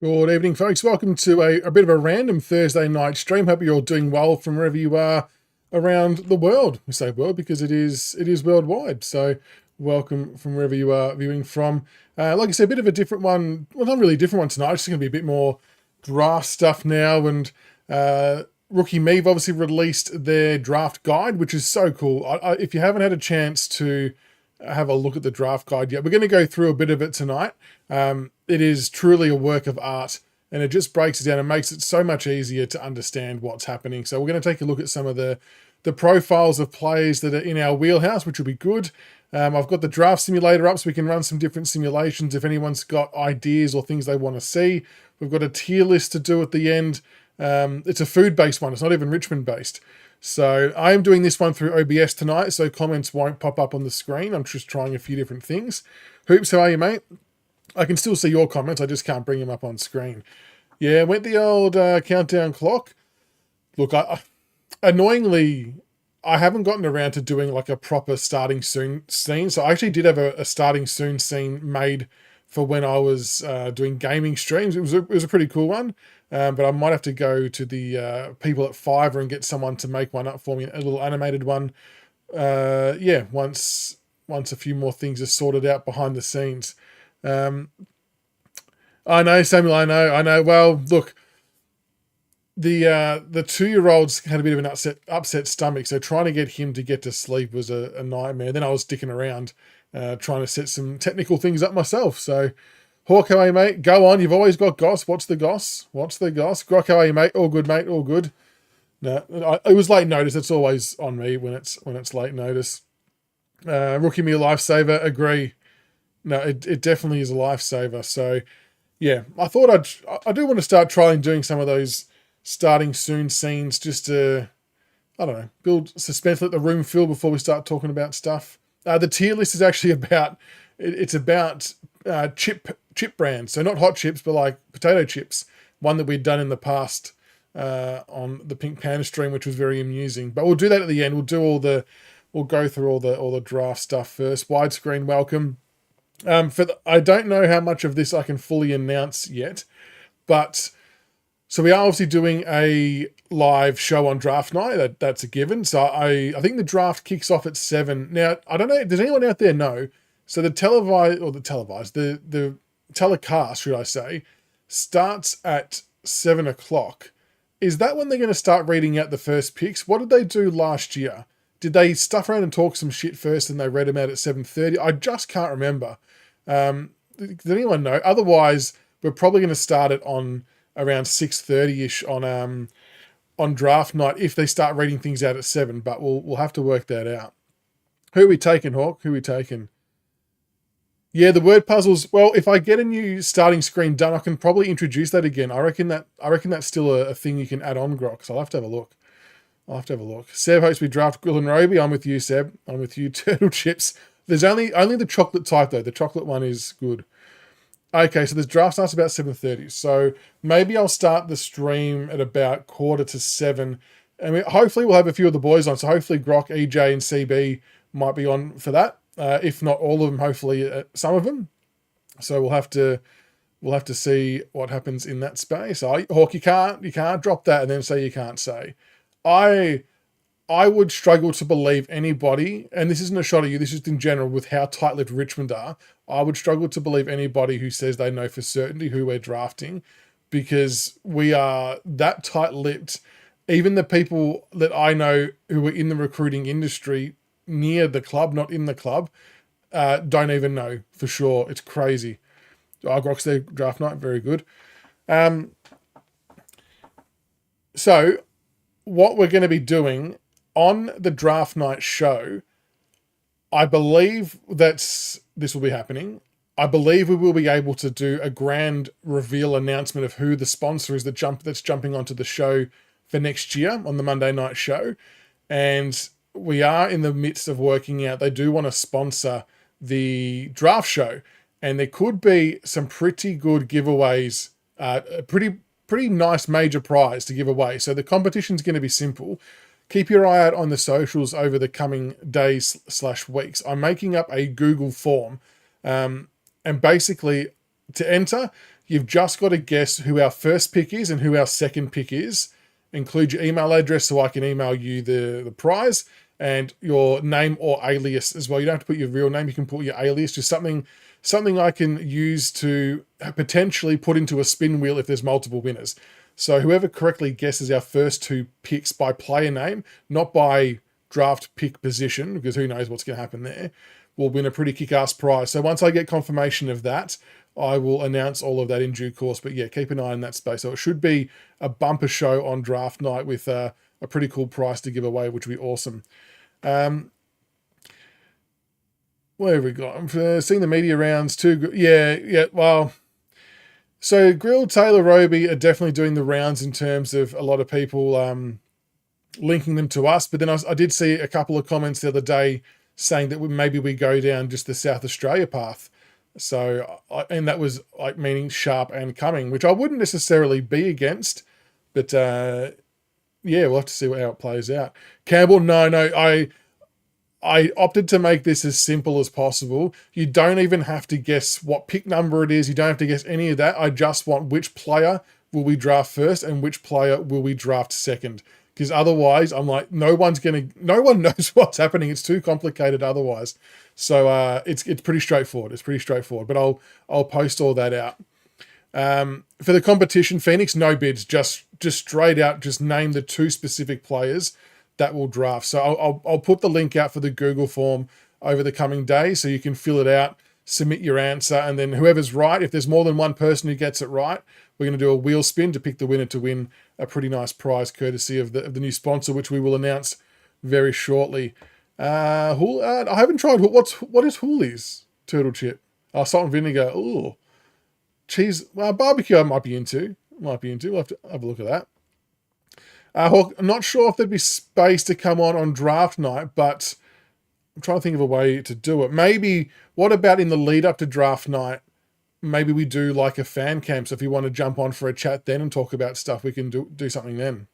Good evening, folks. Welcome to a bit of a random Thursday night stream. Hope you're all doing well from wherever you are around the world. We say world because it is worldwide. So welcome from wherever you are viewing from. Like I said, a bit of a different one. Well, not really a different one tonight. It's just going to be a bit more draft stuff now. And Rookie Meave obviously released their draft guide, which is so cool. If you haven't had a chance to have a look at the draft guide yet, we're going to go through a bit of it tonight. It is truly a work of art, and it just breaks it down and makes it so much easier to understand what's happening. So we're going to take a look at some of the profiles of players that are in our wheelhouse, which will be good. I've got the draft simulator up so we can run some different simulations if anyone's got ideas or things they want to see. We've got a tier list to do at the end. It's a food-based one. It's not even Richmond-based. So I am doing this one through OBS tonight, so comments won't pop up on the screen. I'm just trying a few different things. Hoops, how are you, mate? I can still see your comments. I just can't bring them up on screen. Yeah, went the old countdown clock. Look, annoyingly, I haven't gotten around to doing like a proper starting soon scene. So I actually did have a starting soon scene made for when I was doing gaming streams. It was a pretty cool one. But I might have to go to the people at Fiverr and get someone to make one up for me, a little animated one. Once a few more things are sorted out behind the scenes. I know, Samuel, I know. Well, look, the 2-year-old's had a bit of an upset stomach, so trying to get him to get to sleep was a nightmare. Then I was sticking around trying to set some technical things up myself. So, Hawk, how are you, mate? Go on, you've always got goss. What's the goss? Grok, how are you, mate? All good, mate, all good. No, it was late notice. It's always on me when it's late notice. Rookie me a lifesaver, agree. No, it definitely is a lifesaver. So, yeah, I thought I do want to start trying doing some of those starting soon scenes just to, I don't know, build suspense, let the room fill before we start talking about stuff. The tier list is actually about chip brands. So not hot chips, but like potato chips. One that we'd done in the past on the Pink Panda stream, which was very amusing. But we'll do that at the end. We'll go through all the draft stuff first. Widescreen welcome. I don't know how much of this I can fully announce yet, but so we are obviously doing a live show on draft night. That's a given. So I think the draft kicks off at 7. Now, I don't know, does anyone out there know? So the telecast, should I say, starts at 7 o'clock. Is that when they're going to start reading out the first picks? What did they do last year? Did they stuff around and talk some shit first and they read them out at 7:30? I just can't remember. Does anyone know? Otherwise, we're probably going to start it on around 6:30ish on draft night if they start reading things out at 7. But we'll have to work that out. Who are we taking, Hawk? Who are we taking? Yeah, the word puzzles. Well, if I get a new starting screen done, I can probably introduce that again. I reckon that's still a thing you can add on, Grok. So I'll have to have a look. Seb hopes we draft Will and Roby. I'm with you, Seb. I'm with you. Turtle chips. There's only the chocolate type though. The chocolate one is good. Okay, so this draft starts about 7:30. So maybe I'll start the stream at about 6:45. And hopefully we'll have a few of the boys on. So hopefully Grok, EJ, and CB might be on for that. If not all of them, hopefully some of them. So we'll have to see what happens in that space. Hawk, you can't drop that and then say you can't say. I would struggle to believe anybody, and this isn't a shot at you, this is just in general with how tight-lipped Richmond are, I would struggle to believe anybody who says they know for certainty who we're drafting, because we are that tight-lipped. Even the people that I know who are in the recruiting industry near the club, not in the club, don't even know for sure. It's crazy. Grok's there, draft night, very good. So what we're going to be doing on the draft night show, I believe this will be happening. I believe we will be able to do a grand reveal announcement of who the sponsor is that's jumping onto the show for next year on the Monday night show. And we are in the midst of working out, they do want to sponsor the draft show. And there could be some pretty good giveaways, a pretty nice major prize to give away. So the competition's going to be simple. Keep your eye out on the socials over the coming days/weeks. I'm making up a Google form. And basically, to enter, You've just got to guess who our first pick is and who our second pick is. Include your email address so I can email you the prize, and your name or alias as well. You don't have to put your real name. You can put your alias, just something I can use to potentially put into a spin wheel if there's multiple winners. So whoever correctly guesses our first two picks by player name, not by draft pick position, because who knows what's going to happen there, will win a pretty kick-ass prize. So once I get confirmation of that, I will announce all of that in due course. But yeah, keep an eye on that space. So it should be a bumper show on draft night with a pretty cool prize to give away, which would be awesome. What have we got? I'm seeing the media rounds too. Yeah, well... So Grill, Taylor, Roby are definitely doing the rounds in terms of a lot of people linking them to us. But then I did see a couple of comments the other day saying that maybe we go down just the South Australia path. So, and that was like meaning Sharp and Cumming, which I wouldn't necessarily be against. But yeah, we'll have to see how it plays out. Campbell, no, I opted to make this as simple as possible. You don't even have to guess what pick number it is. You don't have to guess any of that. I just want which player will we draft first and which player will we draft second. Because otherwise, I'm like, no one knows what's happening. It's too complicated otherwise. So it's pretty straightforward. It's pretty straightforward. But I'll post all that out. For the competition, Phoenix, no bids. Just straight out, just name the two specific players that will draft. So I'll put the link out for the Google form over the coming days so you can fill it out, submit your answer, and then whoever's right, if there's more than one person who gets it right, we're going to do a wheel spin to pick the winner to win a pretty nice prize courtesy of the new sponsor, which we will announce very shortly. I haven't tried. What is Hooley's turtle chip? Salt and vinegar. Oh, cheese. Well, barbecue I might be into. We'll have to have a look at that. Hawk, I'm not sure if there'd be space to come on draft night, but I'm trying to think of a way to do it. Maybe, what about in the lead up to draft night? Maybe we do like a fan camp. So if you want to jump on for a chat then and talk about stuff, we can do something then.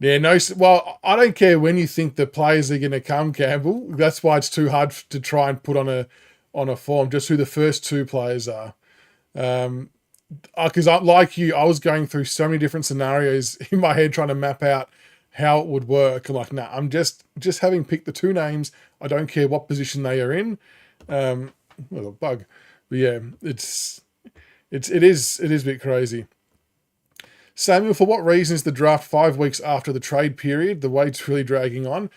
Yeah, no. Well, I don't care when you think the players are going to come, Campbell. That's why it's too hard to try and put on a form. Just who the first two players are. Because like you, I was going through so many different scenarios in my head trying to map out how it would work. I'm like, nah, I'm just having picked the two names. I don't care what position they are in. Well, a bug, but yeah, it is a bit crazy. Samuel, for what reason is the draft 5 weeks after the trade period? The wait's really dragging on.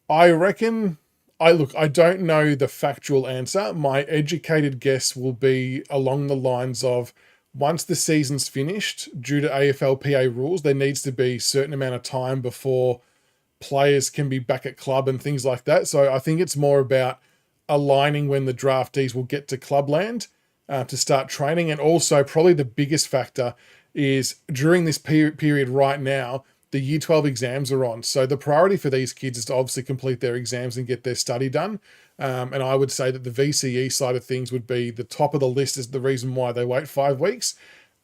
I reckon. I don't know the factual answer. My educated guess will be along the lines of once the season's finished, due to AFLPA rules, there needs to be a certain amount of time before players can be back at club and things like that. So I think it's more about aligning when the draftees will get to clubland to start training. And also probably the biggest factor is during this period right now, the Year 12 exams are on. So the priority for these kids is to obviously complete their exams and get their study done. And I would say that the VCE side of things would be the top of the list as the reason why they wait 5 weeks.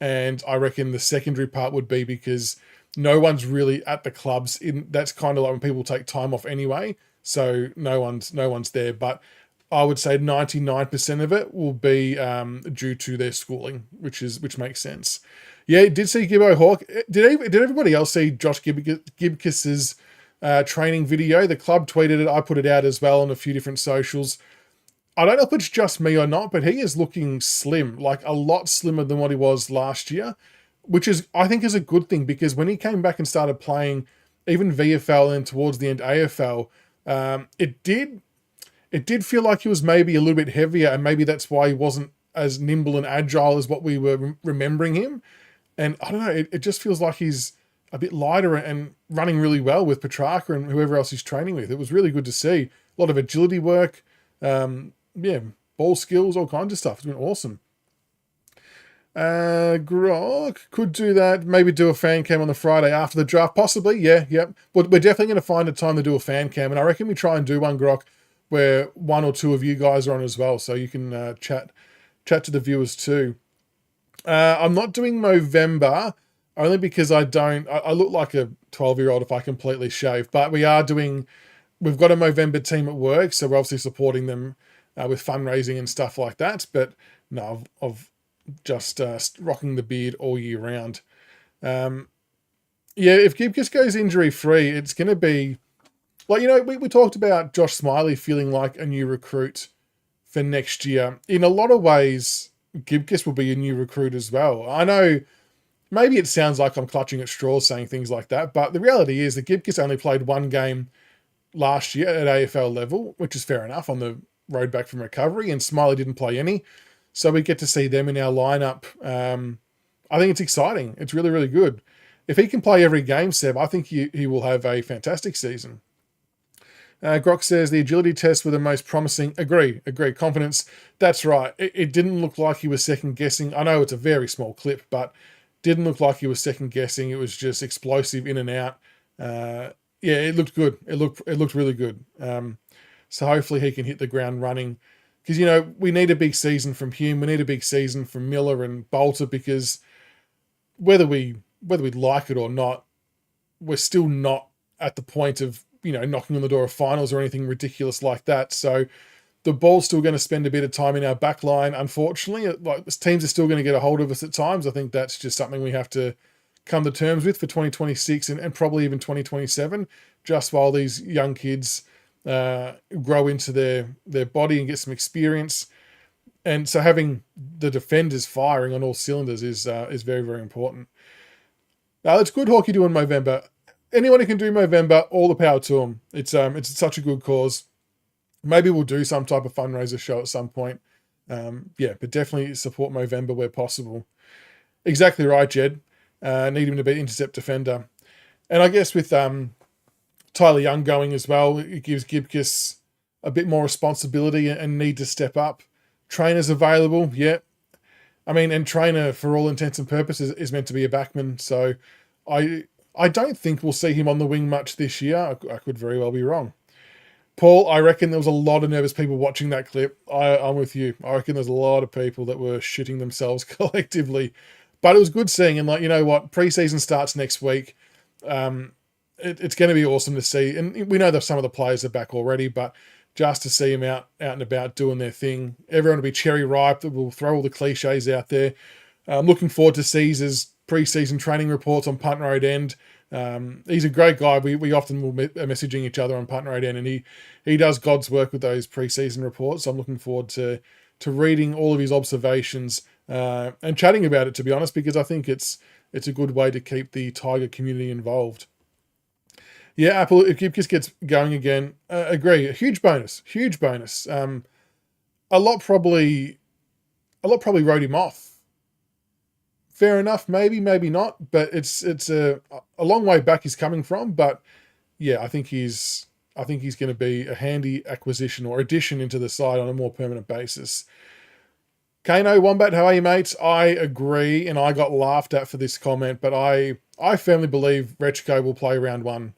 And I reckon the secondary part would be because no one's really at the clubs. That's kind of like when people take time off anyway. So no one's there. But I would say 99% of it will be due to their schooling, which makes sense. Yeah, did see Gibbo Hawk. Did everybody else see Josh Gibkis's training video? The club tweeted it. I put it out as well on a few different socials. I don't know if it's just me or not, but he is looking slim, like a lot slimmer than what he was last year, which I think is a good thing because when he came back and started playing even VFL and towards the end AFL, it did feel like he was maybe a little bit heavier, and maybe that's why he wasn't as nimble and agile as what we were remembering him. And I don't know, it just feels like he's a bit lighter and running really well with Petrarca and whoever else he's training with. It was really good to see. A lot of agility work, ball skills, all kinds of stuff. It's been awesome. Grok could do that. Maybe do a fan cam on the Friday after the draft. Possibly, yeah. But we're definitely going to find a time to do a fan cam. And I reckon we try and do one, Grok, where one or two of you guys are on as well. So you can chat to the viewers too. I'm not doing Movember only because I look like a 12-year-old if I completely shave, but we've got a Movember team at work. So we're obviously supporting them with fundraising and stuff like that. But no, just rocking the beard all year round. Yeah, if Gibcus goes injury-free, it's going to be... Like, we talked about Josh Smiley feeling like a new recruit for next year. In a lot of ways, Gibcus will be a new recruit as well. I know maybe it sounds like I'm clutching at straws saying things like that, but the reality is that Gibcus only played one game last year at AFL level, which is fair enough on the road back from recovery, and Smiley didn't play any. So we get to see them in our lineup. I think it's exciting. It's really, really good. If he can play every game, Seb, I think he will have a fantastic season. Grok says the agility tests were the most promising. Agree. Confidence. That's right. It didn't look like he was second guessing. I know it's a very small clip, but didn't look like he was second guessing. It was just explosive in and out. Yeah, it looked good. It looked really good. So hopefully he can hit the ground running, because we need a big season from him. We need a big season from Miller and Bolter, because whether we like it or not, we're still not at the point of knocking on the door of finals or anything ridiculous like that. So the ball's still going to spend a bit of time in our back line, unfortunately. Like, teams are still going to get a hold of us at times. I think that's just something we have to come to terms with for 2026 and probably even 2027, just while these young kids grow into their body and get some experience. And so having the defenders firing on all cylinders is very, very important. Now, it's good hockey doing Movember. Anyone who can do Movember, all the power to them. It's such a good cause. Maybe we'll do some type of fundraiser show at some point. But definitely support Movember where possible. Exactly right, Jed. Need him to be intercept defender. And I guess with Tyler Young going as well, it gives Gibcus a bit more responsibility and need to step up. Trainer's available, yeah. I mean, and Trainer, for all intents and purposes, is meant to be a backman. So I don't think we'll see him on the wing much this year. I could very well be wrong. Paul, I reckon there was a lot of nervous people watching that clip. I'm with you. I reckon there's a lot of people that were shitting themselves collectively. But it was good seeing him. Like, you know what? Preseason starts next week. It's going to be awesome to see. And we know that some of the players are back already, but just to see them out and about doing their thing. Everyone will be cherry ripe. We'll throw all the cliches out there. I'm looking forward to Caesar's preseason training reports on Punt Road End. He's a great guy. We often will be messaging each other on Punt Road End, and he does God's work with those preseason reports. So I'm looking forward to reading all of his observations and chatting about it, to be honest, because I think it's a good way to keep the Tiger community involved. Yeah, Apple, if Gibcus gets going again, agree. A huge bonus. A lot probably wrote him off. Fair enough, maybe not, but it's a long way back he's coming from. But yeah, I think he's going to be a handy acquisition or addition into the side on a more permanent basis. Kano Wombat, how are you, mates? I agree, and I got laughed at for this comment, but I firmly believe Rechko will play round one.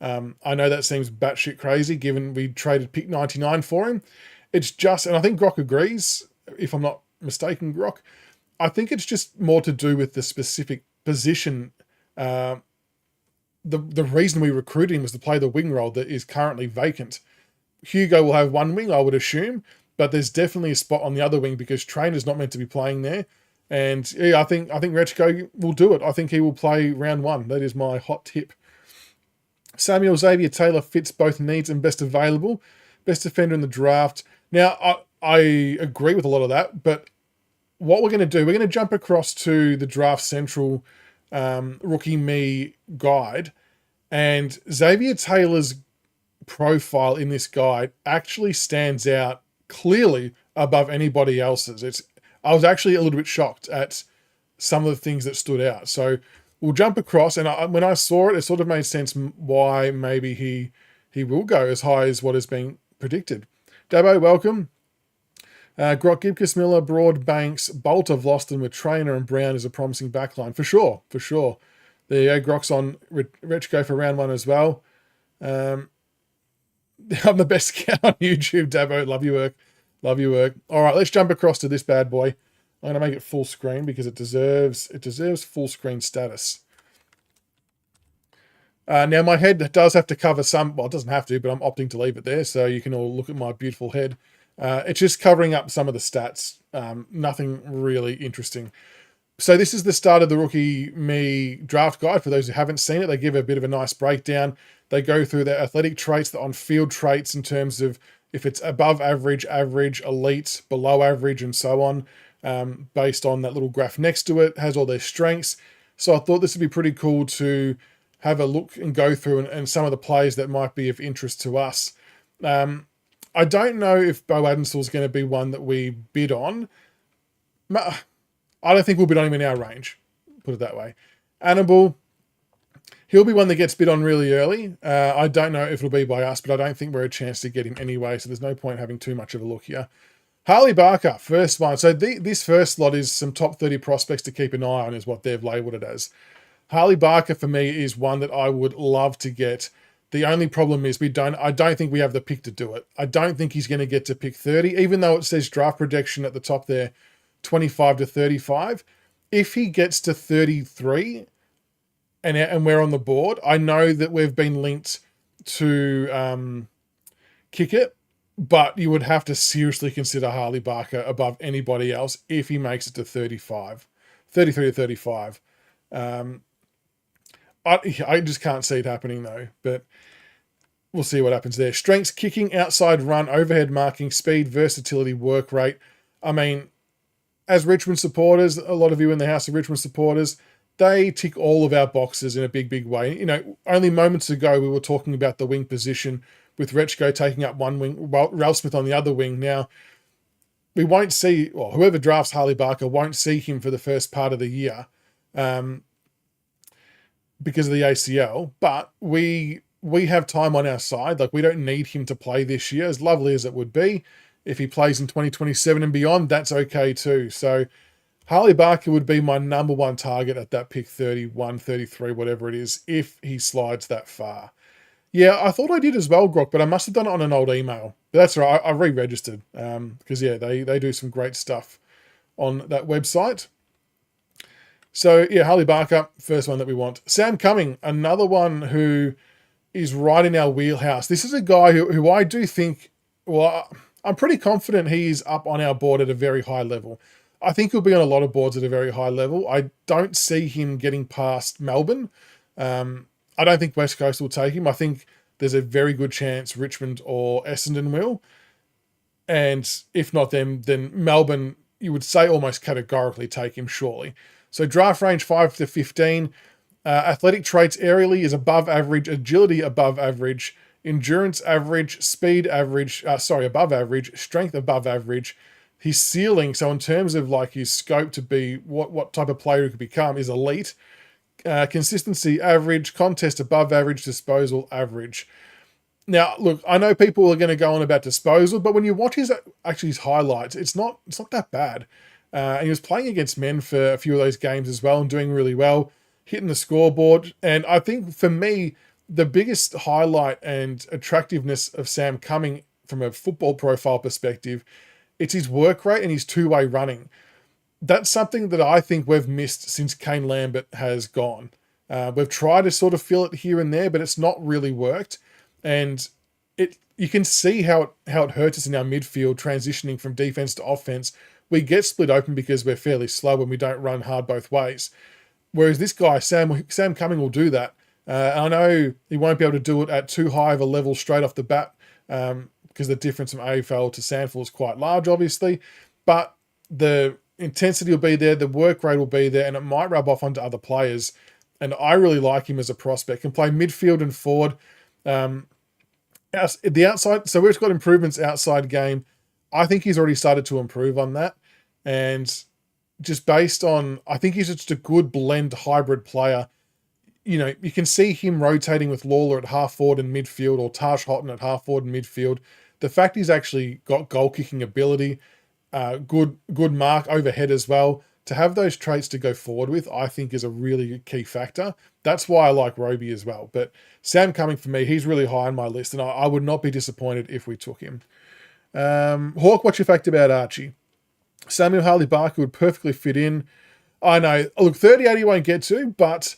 I know that seems batshit crazy, given we traded pick 99 for him. It's just, and I think Grok agrees, if I'm not mistaken, Grok, I think it's just more to do with the specific position. The reason we recruited him was to play the wing role that is currently vacant. Hugo will have one wing, I would assume, but there's definitely a spot on the other wing because Trainer's not meant to be playing there. And yeah, I think Rechko will do it. I think he will play round one. That is my hot tip. Samuel Xavier Taylor fits both needs and best available. Best defender in the draft. Now, I agree with a lot of that, but what we're going to do, we're going to jump across to the Draft Central Rookie Me guide, and Xavier Taylor's profile in this guide actually stands out clearly above anybody else's. I was actually a little bit shocked at some of the things that stood out. So we'll jump across, and when I saw it, it sort of made sense why maybe he will go as high as what is being predicted. Dabo, welcome. Grok, Gibcus, Miller, Broad, Banks, Bolt of Loston with Trainer and Brown is a promising backline. For sure. There you go. Grok's on Rechko for round one as well. I'm the best scout on YouTube, Dabo. Love your work. All right, let's jump across to this bad boy. I'm going to make it full screen because it deserves full screen status. Now, my head does have to cover some... Well, it doesn't have to, but I'm opting to leave it there so you can all look at my beautiful head. It's just covering up some of the stats. Nothing really interesting. So this is the start of the Rookie Me draft guide. For those who haven't seen it, they give a bit of a nice breakdown. They go through their athletic traits, the on-field traits in terms of if it's above average, average, elite, below average, and so on, based on that little graph next to it. Has all their strengths. So I thought this would be pretty cool to have a look and go through and some of the players that might be of interest to us. I don't know if Bo Adensoul is going to be one that we bid on. I don't think we'll bid on him in our range, put it that way. Annabelle, he'll be one that gets bid on really early. I don't know if it'll be by us, but I don't think we're a chance to get him anyway, so there's no point having too much of a look here. Harley Barker, first one. So this first lot is some top 30 prospects to keep an eye on, is what they've labelled it as. Harley Barker, for me, is one that I would love to get. The only problem is I don't think we have the pick to do it. I don't think he's going to get to pick 30, even though it says draft projection at the top there, 25 to 35. If he gets to 33 and we're on the board, I know that we've been linked to kick it, but you would have to seriously consider Harley Barker above anybody else if he makes it to 33 to 35. I just can't see it happening though, but we'll see what happens there. Strengths, kicking, outside run, overhead marking, speed, versatility, work rate. I mean, as Richmond supporters, a lot of you in the House of Richmond supporters, they tick all of our boxes in a big, big way. You know, only moments ago we were talking about the wing position with Rechko taking up one wing, Ralph Smith on the other wing. Now, we won't see, well, whoever drafts Harley Barker won't see him for the first part of the year because of the ACL, but we have time on our side. Like, we don't need him to play this year, as lovely as it would be. If he plays in 2027 and beyond, that's okay too. So Harley Barker would be my number one target at that pick 31, 33, whatever it is, if he slides that far. Yeah, I thought I did as well, Grok, but I must have done it on an old email. But that's right, I re-registered because, yeah, they do some great stuff on that website. So, yeah, Harley Barker, first one that we want. Sam Cumming, another one who is right in our wheelhouse. This is a guy who I do think, well, I'm pretty confident he's up on our board at a very high level. I think he'll be on a lot of boards at a very high level. I don't see him getting past Melbourne. I don't think West Coast will take him. I think there's a very good chance Richmond or Essendon will. And if not them, then Melbourne, you would say almost categorically take him, surely. So draft range 5 to 15. Athletic traits aerially is above average, agility above average, endurance average, speed average, above average, strength above average. His ceiling, so in terms of like his scope to be what type of player he could become, is elite. Consistency average, contest above average, disposal average. Now, look, I know people are going to go on about disposal, but when you watch his highlights, it's not that bad. And he was playing against men for a few of those games as well and doing really well, hitting the scoreboard. And I think for me, the biggest highlight and attractiveness of Sam Cumming from a football profile perspective, it's his work rate and his two-way running. That's something that I think we've missed since Kane Lambert has gone. We've tried to sort of fill it here and there, but it's not really worked. And you can see how it hurts us in our midfield, transitioning from defense to offense. We get split open because we're fairly slow and we don't run hard both ways. Whereas this guy, Sam Cumming, will do that. I know he won't be able to do it at too high of a level straight off the bat because the difference from AFL to SANFL is quite large, obviously. But the intensity will be there, the work rate will be there, and it might rub off onto other players. And I really like him as a prospect. Can play midfield and forward. The outside, so we've got improvements outside game. I think he's already started to improve on that. And just based on, I think he's just a good blend hybrid player. You know, you can see him rotating with Lawler at half forward and midfield, or Tash Houghton at half forward and midfield. The fact he's actually got goal kicking ability, good mark overhead as well. To have those traits to go forward with, I think is a really key factor. That's why I like Roby as well. But Sam Cumming, for me, he's really high on my list, and I would not be disappointed if we took him. Hawk, what's your fact about Archie? Samuel Harley Barker would perfectly fit in. I know. Look, 38 he won't get to, but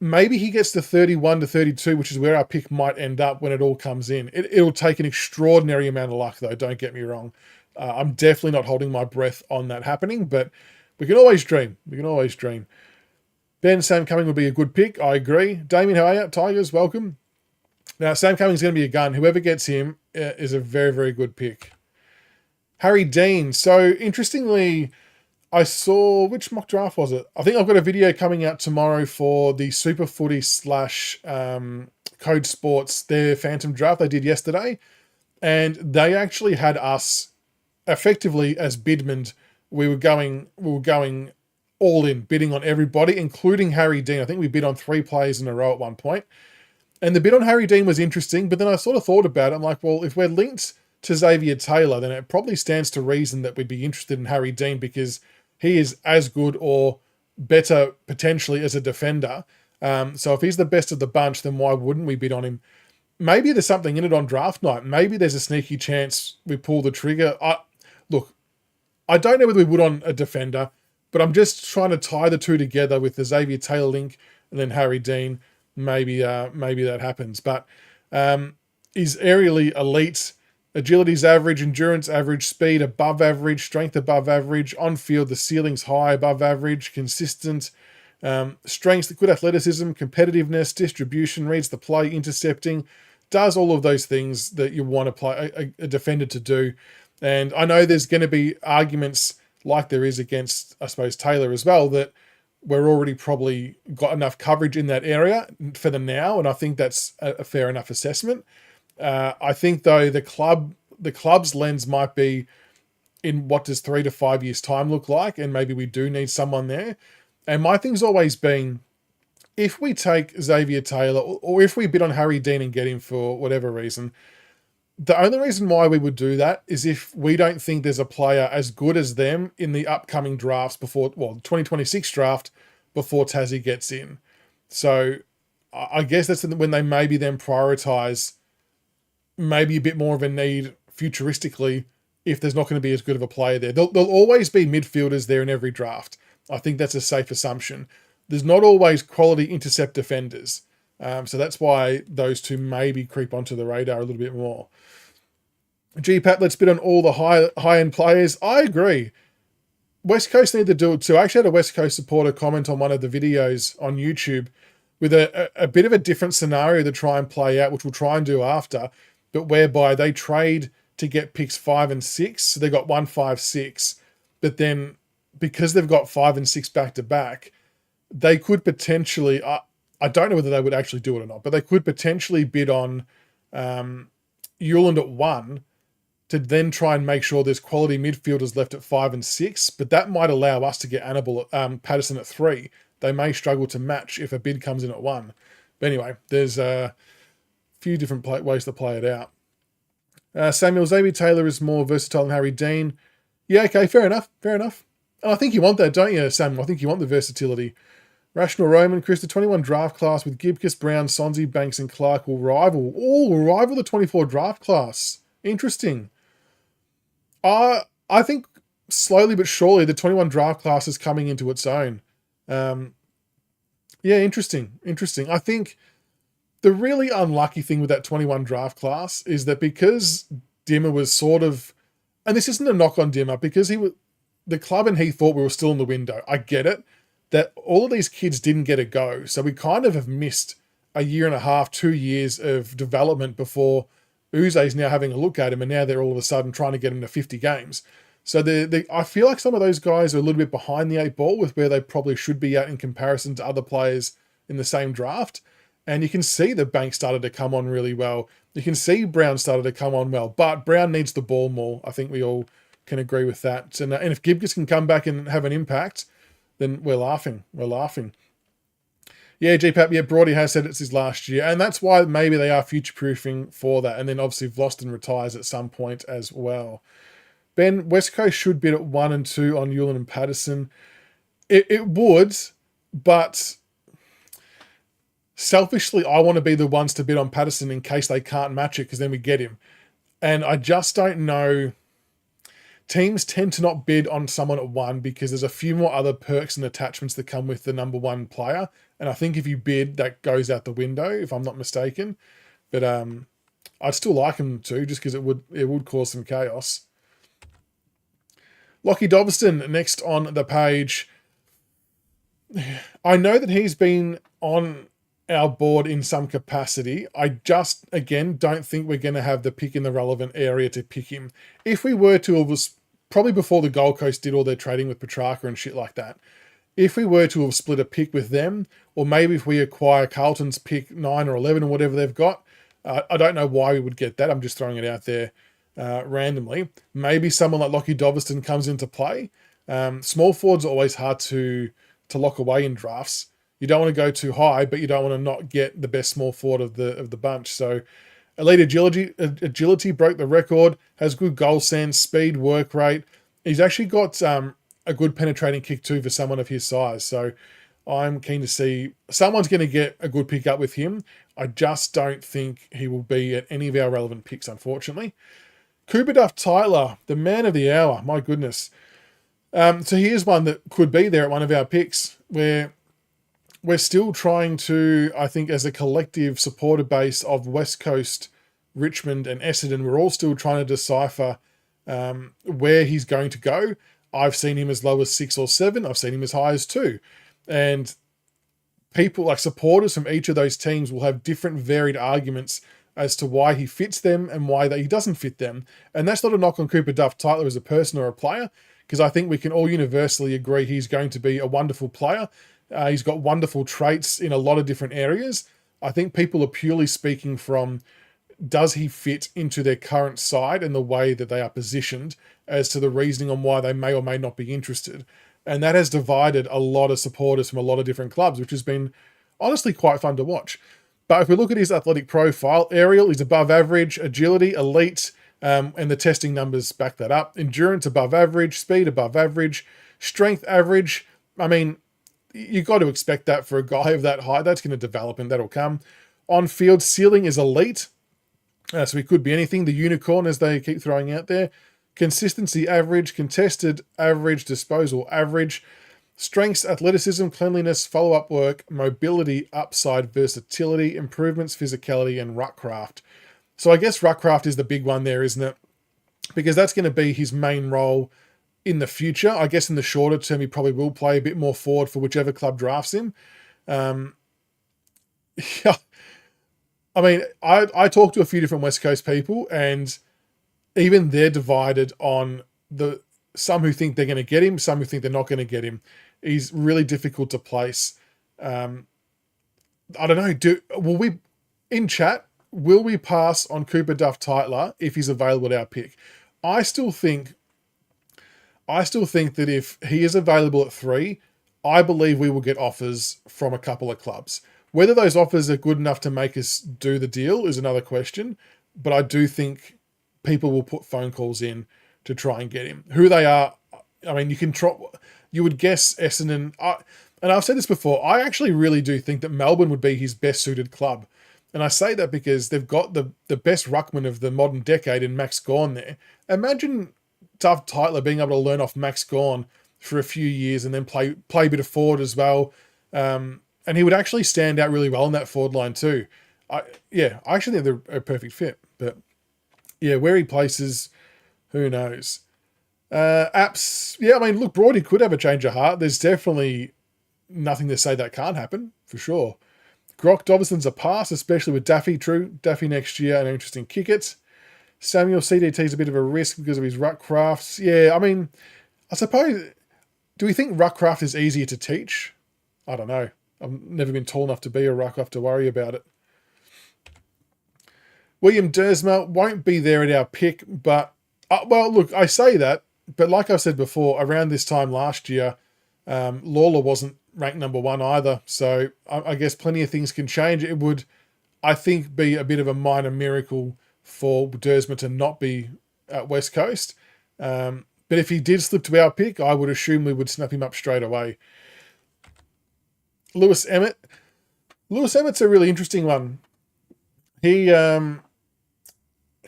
maybe he gets to 31 to 32, which is where our pick might end up when it all comes in. It'll take an extraordinary amount of luck, though, don't get me wrong. I'm definitely not holding my breath on that happening, but we can always dream. We can always dream. Ben, Sam Cumming would be a good pick. I agree. Damien, how are you? Tigers, welcome. Now, Sam Cumming's going to be a gun. Whoever gets him is a very, very good pick. Harry Dean. So, interestingly, I saw, which mock draft was it? I think I've got a video coming out tomorrow for the Super Footy / Code Sports, their Phantom draft they did yesterday. And they actually had us effectively as bidmen. We were going all in, bidding on everybody, including Harry Dean. I think we bid on 3 players in a row at one point. And the bid on Harry Dean was interesting, but then I sort of thought about it. I'm like, well, if we're linked to Xavier Taylor, then it probably stands to reason that we'd be interested in Harry Dean because he is as good or better potentially as a defender. So if he's the best of the bunch, then why wouldn't we bid on him? Maybe there's something in it on draft night. Maybe there's a sneaky chance we pull the trigger. Look, I don't know whether we would on a defender, but I'm just trying to tie the two together with the Xavier Taylor link and then Harry Dean. Maybe that happens. But he's aerially elite. Agility's average, endurance average, speed above average, strength above average. On field, the ceiling's high, above average, consistent. Strengths, good athleticism, competitiveness, distribution, reads the play, intercepting, does all of those things that you want to play a defender to do. And I know there's going to be arguments like there is against, I suppose, Taylor as well, that we're already probably got enough coverage in that area for the now, and I think that's a fair enough assessment. I think, though, the club's lens might be in what does 3 to 5 years' time look like, and maybe we do need someone there. And my thing's always been, if we take Xavier Taylor, or if we bid on Harry Dean and get him for whatever reason, the only reason why we would do that is if we don't think there's a player as good as them in the upcoming drafts before, 2026 draft, before Tassie gets in. So I guess that's when they maybe then prioritise maybe a bit more of a need futuristically if there's not going to be as good of a player there. There'll always be midfielders there in every draft. I think that's a safe assumption. There's not always quality intercept defenders. So that's why those two maybe creep onto the radar a little bit more. Pat, let's bid on all the high-end players. I agree. West Coast need to do it too. I actually had a West Coast supporter comment on one of the videos on YouTube with a bit of a different scenario to try and play out, which we'll try and do after, but whereby they trade to get picks 5 and 6. So they got 1, 5, 6. But then because they've got 5 and 6 back-to-back, they could potentially... I don't know whether they would actually do it or not, but they could potentially bid on Uwland at 1 to then try and make sure there's quality midfielders left at 5 and 6, but that might allow us to get Patterson at 3. They may struggle to match if a bid comes in at 1. But anyway, there's a few different ways to play it out. Samuel, Xavier Taylor is more versatile than Harry Dean. Yeah, okay, fair enough. And I think you want that, don't you, Samuel? I think you want the versatility. Rational Roman, Chris, the 21 draft class with Gibcus, Brown, Sonsie, Banks and Clark will rival the 24 draft class. Interesting. I think slowly but surely the 21 draft class is coming into its own. Interesting. I think the really unlucky thing with that 21 draft class is that because Dimmer was sort of, and this isn't a knock on Dimmer, because the club and he thought we were still in the window. I get it. That all of these kids didn't get a go. So we kind of have missed a year and a half, 2 years of development before Uze's now having a look at him, and now they're all of a sudden trying to get him to 50 games. So I feel like some of those guys are a little bit behind the 8 ball with where they probably should be at in comparison to other players in the same draft. And you can see that Banks started to come on really well. You can see Brown started to come on well, but Brown needs the ball more. I think we all can agree with that. And if Gibcus can come back and have an impact, then we're laughing. Yeah, GPAP, yeah, Brody has said it's his last year, and that's why maybe they are future-proofing for that. And then obviously Vlosten retires at some point as well. Ben, West Coast should bid at 1 and 2 on Uwland and Patterson. It would, but selfishly, I want to be the ones to bid on Patterson in case they can't match it, because then we get him. And I just don't know. teams tend to not bid on someone at 1 because there's a few more other perks and attachments that come with the number 1 player. And I think if you bid, that goes out the window, if I'm not mistaken. But I'd still like him to, just because it would cause some chaos. Locky Doveston next on the page. I know that he's been on our board in some capacity. I just, again, don't think we're going to have the pick in the relevant area to pick him. If we were to, it was probably before the Gold Coast did all their trading with Petrarca and shit like that. If we were to have split a pick with them, or maybe if we acquire Carlton's pick 9 or 11 or whatever they've got, I don't know why we would get that. I'm just throwing it out there randomly. Maybe someone like Locky Doveston comes into play. Small forwards are always hard to lock away in drafts. You don't want to go too high, but you don't want to not get the best small forward of the bunch. So elite agility broke the record, has good goal sense, speed, work rate. He's actually got a good penetrating kick too for someone of his size. So I'm keen to see someone's going to get a good pick up with him. I just don't think he will be at any of our relevant picks, unfortunately. Cooper Duff-Tytler, the man of the hour. My goodness. So here's one that could be there at one of our picks, where we're still trying to, I think, as a collective supporter base of West Coast, Richmond and Essendon, we're all still trying to decipher where he's going to go. I've seen him as low as 6 or 7. I've seen him as high as 2. And people, like supporters from each of those teams, will have different varied arguments as to why he fits them and why he doesn't fit them. And that's not a knock on Cooper Duff-Tytler as a person or a player, because I think we can all universally agree he's going to be a wonderful player. He's got wonderful traits in a lot of different areas. I think people are purely speaking from, does he fit into their current side and the way that they are positioned, as to the reasoning on why they may or may not be interested. And that has divided a lot of supporters from a lot of different clubs, which has been honestly quite fun to watch. But if we look at his athletic profile, aerial is above average, agility, elite, and the testing numbers back that up. Endurance above average, speed above average, strength average. I mean, you got to expect that for a guy of that height. That's going to develop and that'll come. On field, ceiling is elite. So he could be anything. The unicorn, as they keep throwing out there. Consistency average, contested average, disposal average. Strengths, athleticism, cleanliness, follow-up work, mobility, upside, versatility, improvements, physicality, and ruckcraft. So I guess ruckcraft is the big one there, isn't it? Because that's going to be his main role in the future. I guess in the shorter term, he probably will play a bit more forward for whichever club drafts him. Yeah. I mean, I talked to a few different West Coast people, and even they're divided on some who think they're going to get him, some who think they're not going to get him. He's really difficult to place. I don't know. Will we, in chat, will we pass on Cooper Duff-Tytler if he's available at our pick? I still think that if he is available at 3, I believe we will get offers from a couple of clubs. Whether those offers are good enough to make us do the deal is another question, but I do think people will put phone calls in to try and get him. Who they are, I mean, you would guess Essendon. And I've said this before, I actually really do think that Melbourne would be his best suited club. And I say that because they've got the best ruckman of the modern decade in Max Gawn there. Imagine Duff-Tytler being able to learn off Max Gawn for a few years and then play a bit of forward as well. And he would actually stand out really well in that forward line too. I actually think they're a perfect fit. But yeah, where he places, who knows? Apps, yeah, I mean, look, Brody could have a change of heart. There's definitely nothing to say that can't happen, for sure. Grock Doveston's a pass, especially with Daffy. True, Daffy next year, an interesting kick it. Samuel CDT's a bit of a risk because of his ruck crafts. Yeah, I mean, I suppose, do we think ruck craft is easier to teach? I don't know. I've never been tall enough to be a ruck. I have to worry about it. Willem Duursma won't be there at our pick, but, well, look, I say that, but like I said before, around this time last year, Lawler wasn't ranked number 1 either. So I guess plenty of things can change. It would, I think, be a bit of a minor miracle for Duursma to not be at West Coast. But if he did slip to our pick, I would assume we would snap him up straight away. Lewis Emmett. Lewis Emmett's a really interesting one. He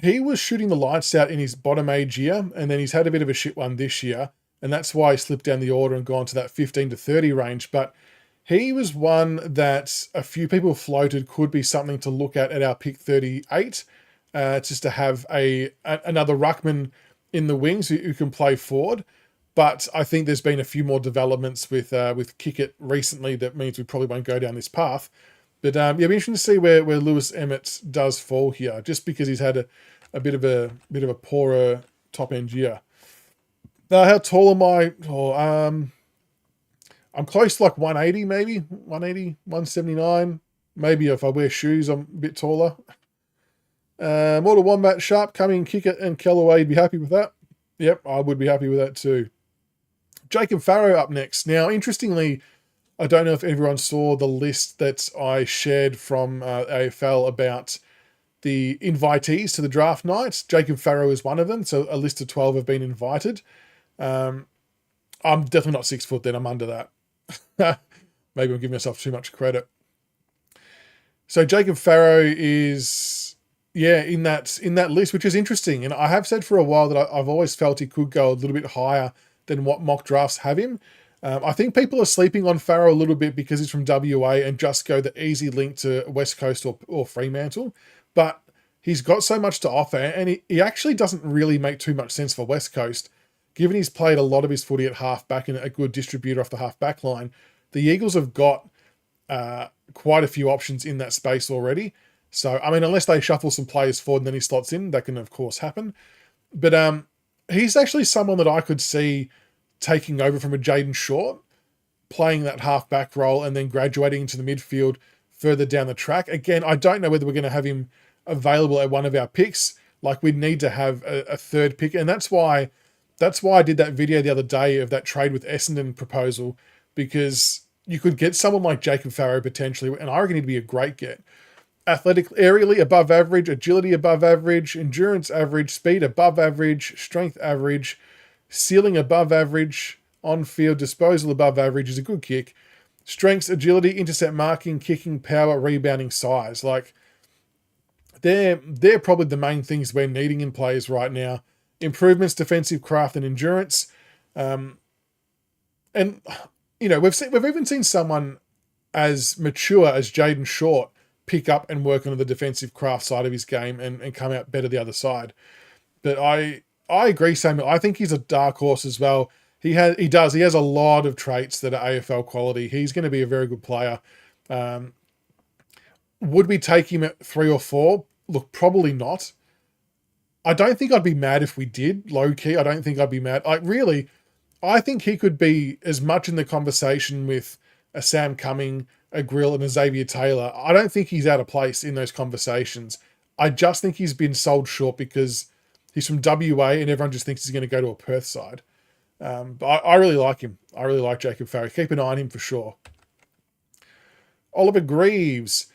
he was shooting the lights out in his bottom age year, and then he's had a bit of a shit one this year, and that's why he slipped down the order and gone to that 15 to 30 range. But he was one that a few people floated could be something to look at our pick 38, just to have another ruckman in the wings who can play forward. But I think there's been a few more developments with Kickett recently that means we probably won't go down this path. But yeah, it'll be interesting to see where Lewis Emmett does fall here, just because he's had a bit of a poorer top end year. Now, how tall am I? I'm close to like 180, maybe 180, 179. Maybe if I wear shoes, I'm a bit taller. Mortal Wombat, Sharp, Cumming, Kickett, and Callaway. You'd be happy with that? Yep, I would be happy with that too. Jacob Farrow up next. Now, interestingly, I don't know if everyone saw the list that I shared from AFL about the invitees to the draft night. Jacob Farrow is one of them, so a list of 12 have been invited. I'm definitely not 6 foot then, I'm under that. Maybe I'm giving myself too much credit. So Jacob Farrow is, in that list, which is interesting. And I have said for a while that I've always felt he could go a little bit higher than what mock drafts have him. I think people are sleeping on Farrow a little bit because he's from WA and just go the easy link to West Coast or Fremantle. But he's got so much to offer, and he actually doesn't really make too much sense for West Coast. Given he's played a lot of his footy at half-back and a good distributor off the half-back line, the Eagles have got quite a few options in that space already. So, I mean, unless they shuffle some players forward and then he slots in, that can, of course, happen. But he's actually someone that I could see taking over from a Jaden Short, playing that half-back role and then graduating into the midfield further down the track. Again, I don't know whether we're going to have him available at one of our picks. Like, we'd need to have a third pick. And that's why I did that video the other day of that trade with Essendon proposal, because you could get someone like Jacob Farrow potentially, and I reckon he'd be a great get. Athletic, aerially above average, agility above average, endurance average, speed above average, strength average, ceiling above average, on-field disposal above average is a good kick. Strengths, agility, intercept marking, kicking, power, rebounding, size. Like, they're probably the main things we're needing in players right now. Improvements, defensive craft, and endurance. And, you know, we've even seen someone as mature as Jaden Short pick up and work on the defensive craft side of his game and come out better the other side. But I agree, Samuel. I think he's a dark horse as well. He has a lot of traits that are AFL quality. He's going to be a very good player. Would we take him at 3 or 4? Look, probably not. I don't think I'd be mad if we did, low-key. I don't think I'd be mad. I think he could be as much in the conversation with a Sam Cumming, a Grill, and a Xavier Taylor. I don't think he's out of place in those conversations. I just think he's been sold short because he's from WA and everyone just thinks he's going to go to a Perth side. But I really like him. I really like Jacob Farrow. Keep an eye on him for sure. Oliver Greaves.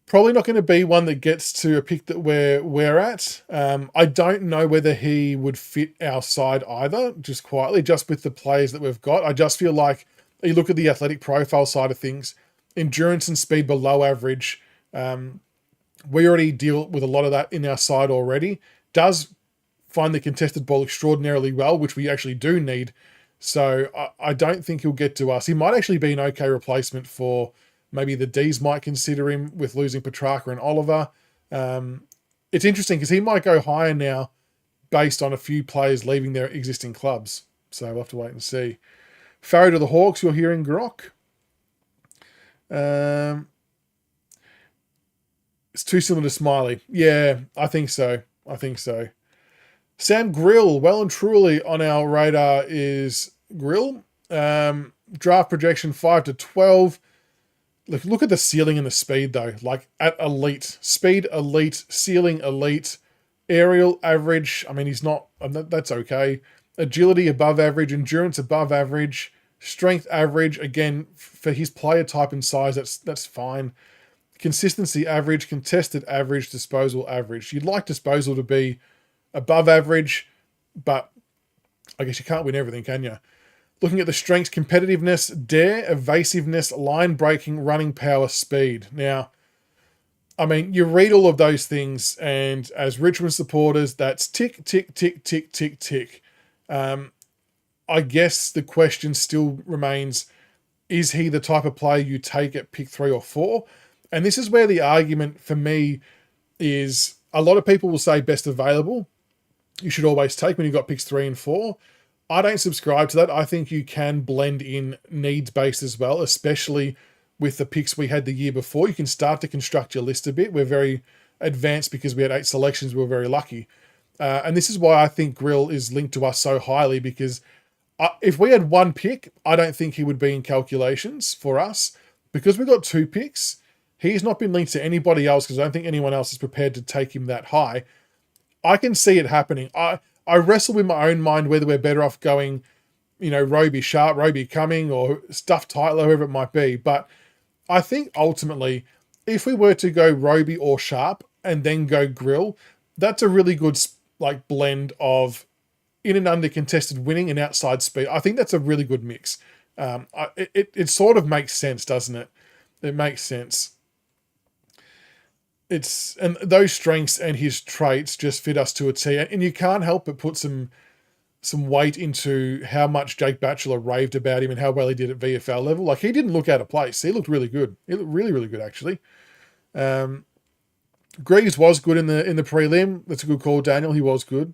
Probably not going to be one that gets to a pick that we're at. I don't know whether he would fit our side either, just quietly, just with the players that we've got. I just feel like you look at the athletic profile side of things, endurance and speed below average. We already deal with a lot of that in our side already. Does find the contested ball extraordinarily well, which we actually do need. So I don't think he'll get to us. He might actually be an okay replacement for... Maybe the D's might consider him with losing Petrarca and Oliver. It's interesting because he might go higher now based on a few players leaving their existing clubs. So we'll have to wait and see. Farrow to the Hawks, you're hearing Grok. It's too similar to Smiley. Yeah, I think so. Sam Grill, well and truly on our radar is Grill. Draft projection 5 to 12. Look at the ceiling and the speed, though. Like, at elite. Speed, elite. Ceiling, elite. Aerial, average. I mean, he's not... That's okay. Agility, above average. Endurance, above average. Strength, average. Again, for his player type and size, that's fine. Consistency, average. Contested, average. Disposal, average. You'd like disposal to be above average, but I guess you can't win everything, can you? Looking at the strengths, competitiveness, dare, evasiveness, line breaking, running power, speed. Now, I mean, you read all of those things, and as Richmond supporters, that's tick, tick, tick, tick, tick, tick. I guess the question still remains, is he the type of player you take at pick 3 or 4? And this is where the argument for me is, a lot of people will say best available. You should always take when you've got picks 3 and 4. I don't subscribe to that. I think you can blend in needs-based as well, especially with the picks we had the year before. You can start to construct your list a bit. We're very advanced because we had 8 selections. We were very lucky. And this is why I think Grill is linked to us so highly, because if we had 1 pick, I don't think he would be in calculations for us. Because we've got 2 picks, he's not been linked to anybody else because I don't think anyone else is prepared to take him that high. I can see it happening. I wrestle with my own mind whether we're better off going, Roby Sharp, Roby Cumming, or Duff-Tytler, whoever it might be. But I think ultimately, if we were to go Roby or Sharp and then go Grill, that's a really good blend of in and under contested winning and outside speed. I think that's a really good mix. It sort of makes sense, doesn't it? It makes sense. And those strengths and his traits just fit us to a T. And you can't help but put some weight into how much Jake Batchelor raved about him and how well he did at VFL level. Like, he didn't look out of place. He looked really good. He looked really, really good, actually. Griggs was good in the prelim. That's a good call, Daniel. He was good.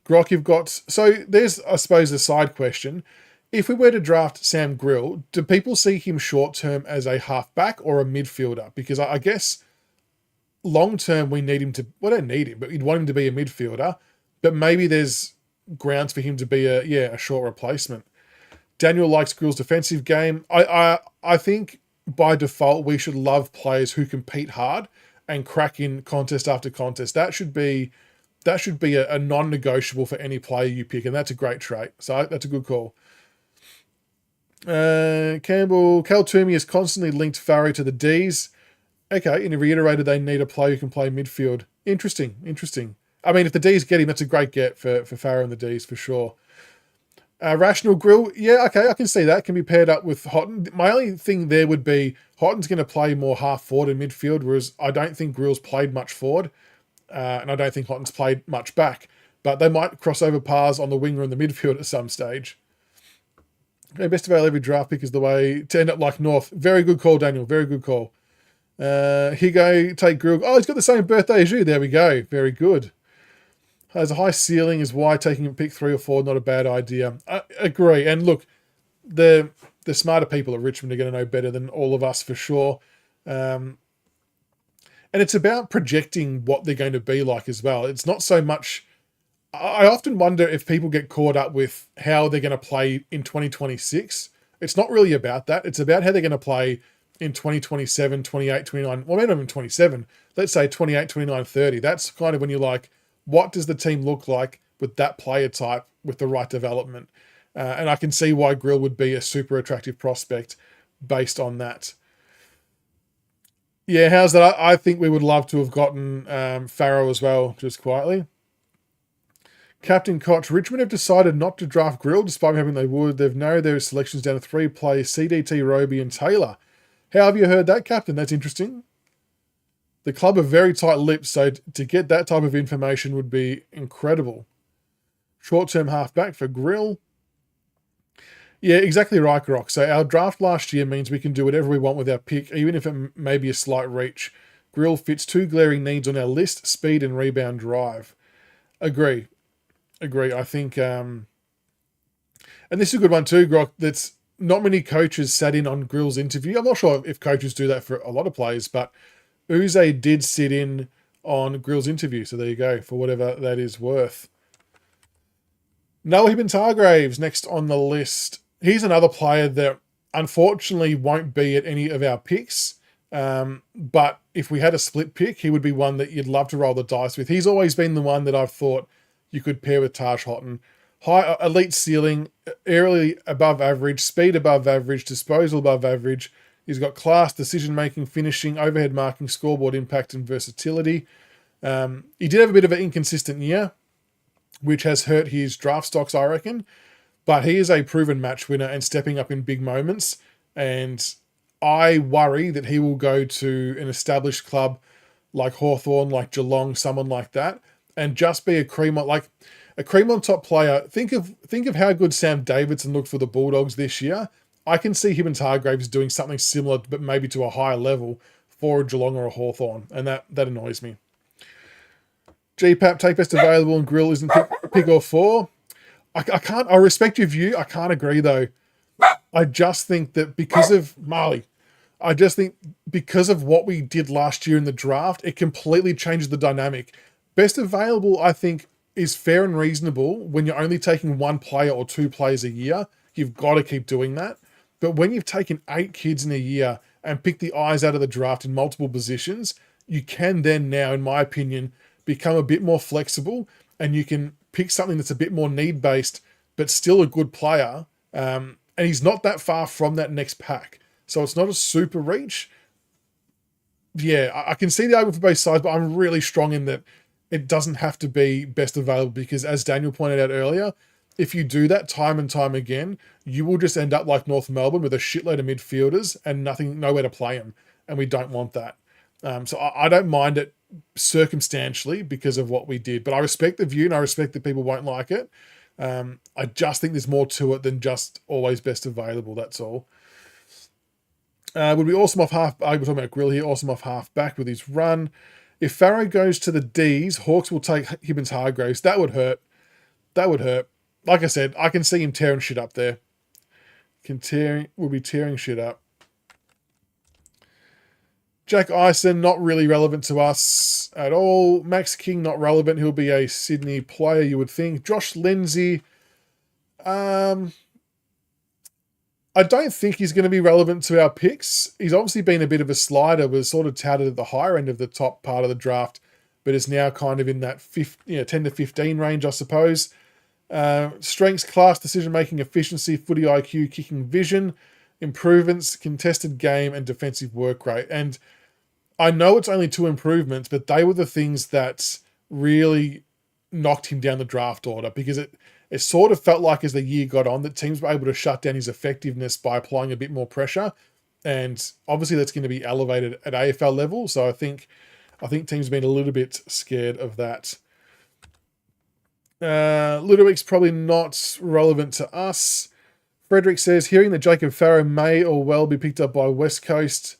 Grok, you've got... So there's, I suppose, a side question. If we were to draft Sam Grill, do people see him short-term as a halfback or a midfielder? Because I guess long-term we need him to... Well, I don't need him, but we'd want him to be a midfielder. But maybe there's grounds for him to be a short replacement. Daniel likes Grill's defensive game. I think by default we should love players who compete hard and crack in contest after contest. That should be a non-negotiable for any player you pick, and that's a great trait. So that's a good call. Cal Toomey has constantly linked Farrow to the Ds. Okay, and he reiterated they need a player who can play midfield. Interesting. I mean, if the Ds get him, that's a great get for Farrow and the Ds for sure. Rational Grill, yeah, okay, I can see that. Can be paired up with Hotton. My only thing there would be Hotton's going to play more half forward in midfield, whereas I don't think Grill's played much forward, and I don't think Hotton's played much back. But they might cross over paths on the wing or in the midfield at some stage. Okay, best available every draft pick is the way to end up like North. Very good call, Daniel. Very good call. Higo, take Grill. Oh, he's got the same birthday as you. There we go. Very good. Has a high ceiling is why taking a pick 3 or 4 not a bad idea. I agree. And look, the smarter people at Richmond are going to know better than all of us for sure. And it's about projecting what they're going to be like as well. It's not so much... I often wonder if people get caught up with how they're going to play in 2026. It's not really about that. It's about how they're going to play in 2027, 28, 29, well, maybe not even 27. Let's say 28, 29, 30. That's kind of when you're like, what does the team look like with that player type with the right development? And I can see why Grill would be a super attractive prospect based on that. Yeah, how's that? I think we would love to have gotten Farrow as well, just quietly. Captain Koch, Richmond have decided not to draft Grill despite having they would. They've narrowed their selections down to 3 players, CDT, Roby and Taylor. How have you heard that, Captain? That's interesting. The club are very tight-lipped, so to get that type of information would be incredible. Short-term halfback for Grill. Yeah, exactly right, Grok. So our draft last year means we can do whatever we want with our pick, even if it may be a slight reach. Grill fits 2 glaring needs on our list, speed and rebound drive. Agree. I think, and this is a good one too, Grok, that's not many coaches sat in on Grill's interview. I'm not sure if coaches do that for a lot of players, but Uze did sit in on Grill's interview. So there you go, for whatever that is worth. Noah Hibben-Targraves next on the list. He's another player that unfortunately won't be at any of our picks. But if we had a split pick, he would be one that you'd love to roll the dice with. He's always been the one that I've thought you could pair with Taj Hotton. High elite ceiling, aerially above average, speed above average, disposal above average. He's got class, decision-making, finishing, overhead marking, scoreboard impact, and versatility. He did have a bit of an inconsistent year, which has hurt his draft stocks, I reckon. But he is a proven match winner and stepping up in big moments. And I worry that he will go to an established club like Hawthorn, like Geelong, someone like that, and just be a cream on top player. Think of how good Sam Davidson looked for the Bulldogs this year. I can see him and Hargraves doing something similar, but maybe to a higher level for a Geelong or a Hawthorn, and that annoys me. GPAP, take best available, and Grill isn't pick or four. I respect your view. I can't agree though. I just think that because of Marley, because of what we did last year in the draft, it completely changes the dynamic. Best available, I think, is fair and reasonable when you're only taking one player or two players a year. You've got to keep doing that. But when you've taken 8 kids in a year and picked the eyes out of the draft in multiple positions, you can then now, in my opinion, become a bit more flexible, and you can pick something that's a bit more need-based, but still a good player. And he's not that far from that next pack. So it's not a super reach. Yeah, I can see the argument for both sides, but I'm really strong in that it doesn't have to be best available, because as Daniel pointed out earlier, if you do that time and time again, you will just end up like North Melbourne with a shitload of midfielders and nowhere to play them. And we don't want that. So I don't mind it circumstantially because of what we did, but I respect the view and I respect that people won't like it. I just think there's more to it than just always best available. That's all. Would be awesome off half. We're talking about Grill here. Awesome off half back with his run. If Farrow goes to the D's, Hawks will take Hibbins Hargraves. That would hurt. That would hurt. Like I said, I can see him tearing shit up there. Will be tearing shit up. Jack Ison, not really relevant to us at all. Max King, not relevant. He'll be a Sydney player, you would think. Josh Lindsay, I don't think he's going to be relevant to our picks. He's obviously been a bit of a slider, was sort of touted at the higher end of the top part of the draft, but is now kind of in that 10 to 15 range, I suppose. Strengths, class, decision-making, efficiency, footy IQ, kicking vision, improvements, contested game, and defensive work rate. And I know it's only 2 improvements, but they were the things that really knocked him down the draft order, because it sort of felt like as the year got on that teams were able to shut down his effectiveness by applying a bit more pressure. And obviously that's going to be elevated at AFL level. So I think teams have been a little bit scared of that. Ludwick's probably not relevant to us. Frederick says, hearing that Jacob Farrow may or well be picked up by West Coast.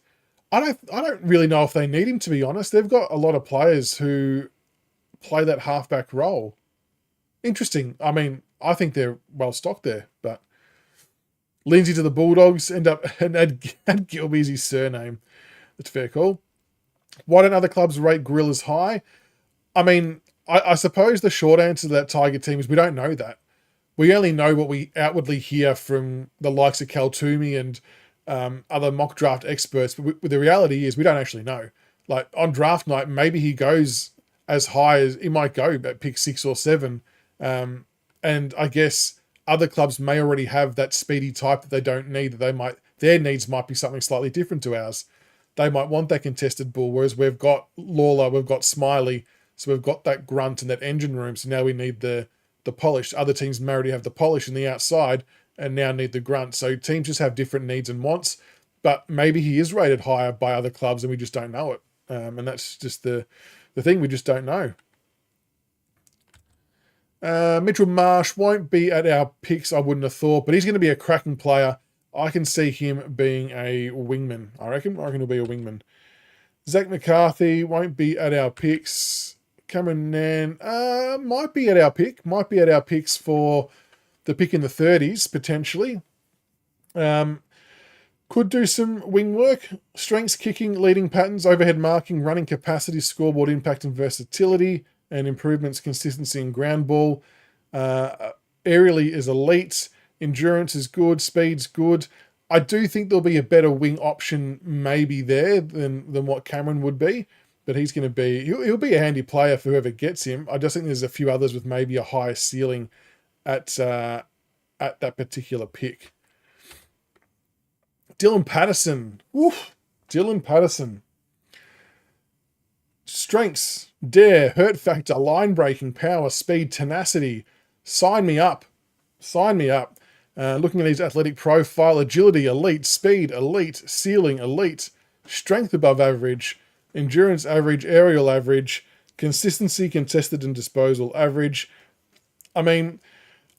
I don't really know if they need him, to be honest. They've got a lot of players who play that halfback role. Interesting. I mean, I think they're well stocked there, but Lindsay to the Bulldogs and add Gilby as his surname. That's a fair call. Why don't other clubs rate Grill as high? I mean, I suppose the short answer to that Tiger team is we don't know that. We only know what we outwardly hear from the likes of Cal Toomey and other mock draft experts, but the reality is we don't actually know. Like on draft night, maybe he goes as high as he might go at pick 6 or 7. And I guess other clubs may already have that speedy type that they don't need, that their needs might be something slightly different to ours. They might want that contested bull, whereas we've got Lawler, we've got Smiley, so we've got that grunt and that engine room, so now we need the polish. Other teams may already have the polish in the outside and now need the grunt. So teams just have different needs and wants, but maybe he is rated higher by other clubs and we just don't know it. And that's just the thing, we just don't know. Mitchell Marsh won't be at our picks, I wouldn't have thought, but he's going to be a cracking player. I can see him being a wingman. I reckon he'll be a wingman. Zac McCarthy won't be at our picks. Cameron Nairn might be at our picks for the pick in the 30s, potentially. Could do some wing work. Strengths, kicking, leading patterns, overhead marking, running capacity, scoreboard impact and versatility, and improvements, consistency and ground ball. Aerially is elite. Endurance is good. Speed's good. I do think there'll be a better wing option maybe there than what Cameron would be, but he's going to be, he'll be a handy player for whoever gets him. I just think there's a few others with maybe a higher ceiling at that particular pick. Dylan Patterson. Oof. Dylan Patterson. Strengths, dare, hurt factor, line breaking, power, speed, tenacity. Sign me up. Sign me up. Looking at his athletic profile, agility, elite, speed, elite, ceiling, elite, strength above average, endurance average, aerial average, consistency, contested and disposal average. I mean,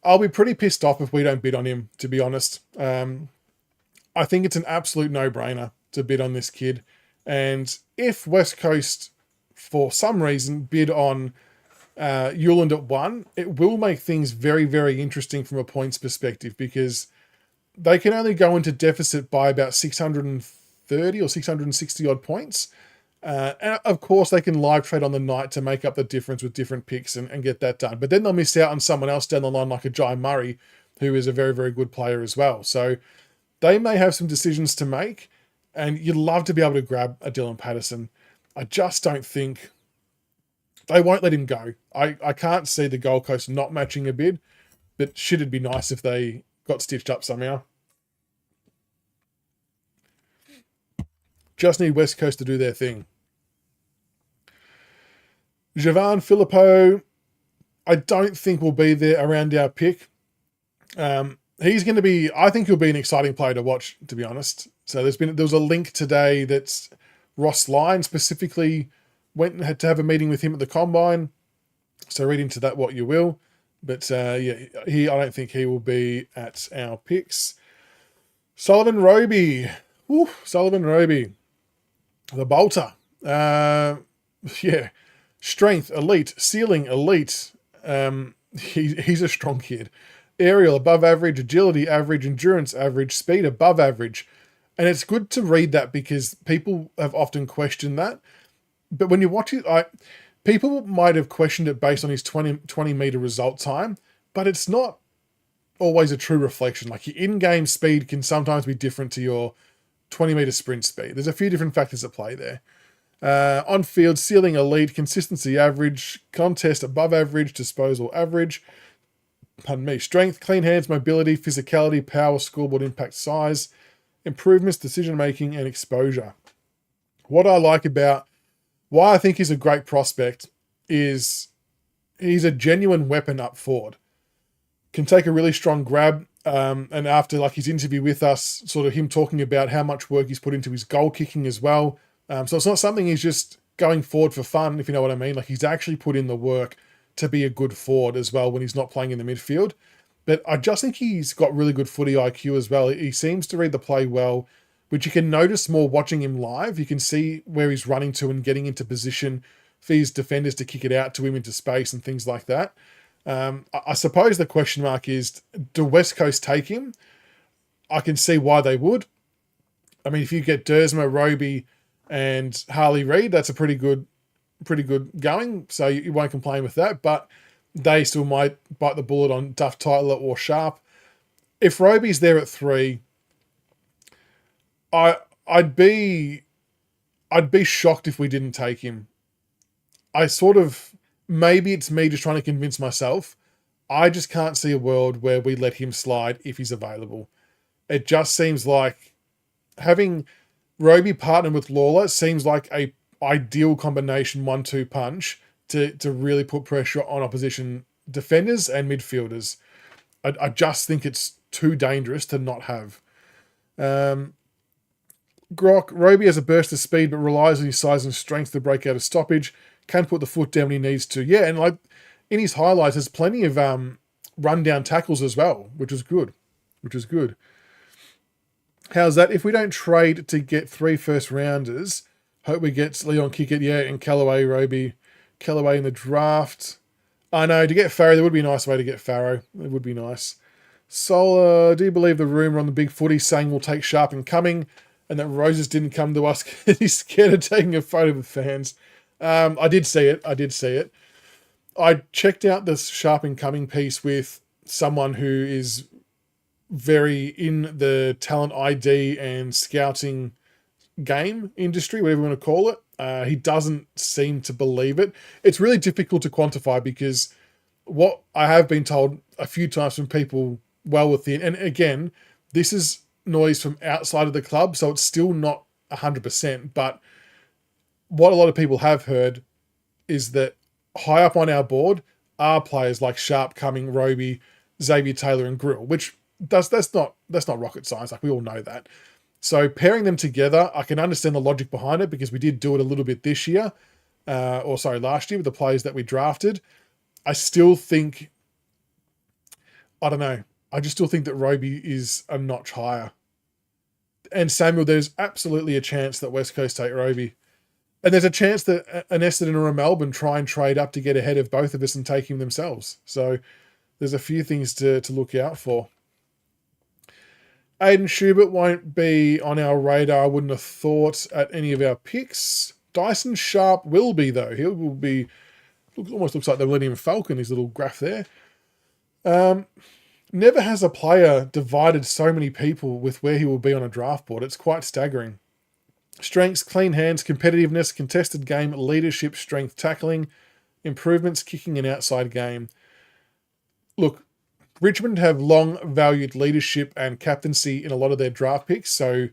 I'll be pretty pissed off if we don't bid on him, to be honest. I think it's an absolute no-brainer to bid on this kid. And if West Coast, for some reason, bid on Uwland at 1, it will make things very, very interesting from a points perspective, because they can only go into deficit by about 630 or 660 odd points. And of course, they can live trade on the night to make up the difference with different picks and get that done. But then they'll miss out on someone else down the line, like a Jai Murray, who is a very, very good player as well. So they may have some decisions to make, and you'd love to be able to grab a Dylan Patterson. I just don't think they won't let him go. I can't see the Gold Coast not matching a bid, but shit, it'd be nice if they got stitched up somehow. Just need West Coast to do their thing. Javan Phillipou, I don't think will be there around our pick. He's going to be, I think he'll be an exciting player to watch, to be honest. So there was a link today that Ross Lyon specifically went and had to have a meeting with him at the Combine. So read into that what you will. But I don't think he will be at our picks. Sullivan Roby. The bolter. Strength, elite. Ceiling, elite. He's a strong kid. Aerial, above average. Agility, average. Endurance, average. Speed, above average. And it's good to read that, because people have often questioned that. But when you watch it, people might have questioned it based on his 20 meter result time, but it's not always a true reflection. Like, your in-game speed can sometimes be different to your 20 meter sprint speed. There's a few different factors at play there. On-field, ceiling elite, consistency average, contest above average, disposal average. Strength, clean hands, mobility, physicality, power, scoreboard impact, size, improvements, decision-making, and exposure. What I like about why I think he's a great prospect is he's a genuine weapon up forward. Can take a really strong grab. And after like his interview with us, sort of him talking about how much work he's put into his goal kicking as well. So it's not something he's just going forward for fun, if you know what I mean. Like, he's actually put in the work to be a good forward as well when he's not playing in the midfield. But I just think he's got really good footy IQ as well. He seems to read the play well, which you can notice more watching him live. You can see where he's running to and getting into position for his defenders to kick it out to him into space and things like that. I suppose the question mark is, do West Coast take him? I can see why they would. I mean, if you get Duursma, Roby, and Harley Reid, that's a pretty good going. So you won't complain with that. But they still might bite the bullet on Duff-Tytler or Sharp. If Roby's there at 3, I'd be shocked if we didn't take him. Maybe it's me just trying to convince myself. I just can't see a world where we let him slide if he's available. It just seems like having Roby partnered with Lawler seems like a ideal combination 1-2 punch to really put pressure on opposition defenders and midfielders. I just think it's too dangerous to not have. Roby has a burst of speed but relies on his size and strength to break out of stoppage. Can put the foot down when he needs to. Yeah, and like in his highlights, there's plenty of run-down tackles as well, which is good. How's that? If we don't trade to get 3 first-rounders, hope we get Leon Kickett, and Callaway, Roby. Callaway in the draft. I know, to get Farrow, there would be a nice way to get Farrow. It would be nice. Solar, do you believe the rumour on the big footy saying we'll take Sharp and Cumming, and that Roses didn't come to us because he's scared of taking a photo with fans? I did see it. I checked out this Sharp and Cumming piece with someone who is very in the talent ID and scouting game industry, whatever you want to call it. He doesn't seem to believe it. It's really difficult to quantify, because what I have been told a few times from people well within, and again, this is noise from outside of the club, so it's still not 100%, but what a lot of people have heard is that high up on our board are players like Sharp, Cumming, Roby, Xavier Taylor and Grill, which that's not rocket science. Like, we all know that. So pairing them together, I can understand the logic behind it because we did do it a little bit this year, last year with the players that we drafted. I still think, I don't know. I just still think that Roby is a notch higher. And Samuel, there's absolutely a chance that West Coast take Roby. And there's a chance that an Essendon or a Melbourne try and trade up to get ahead of both of us and take him themselves. So there's a few things to look out for. Aidan Schubert won't be on our radar, I wouldn't have thought, at any of our picks. Dyson Sharp will be, though. He will be, almost looks like the Millennium Falcon, his little graph there. Never has a player divided so many people with where he will be on a draft board. It's quite staggering. Strengths, clean hands, competitiveness, contested game, leadership, strength, tackling, improvements, kicking and outside game. Look, Richmond have long valued leadership and captaincy in a lot of their draft picks. So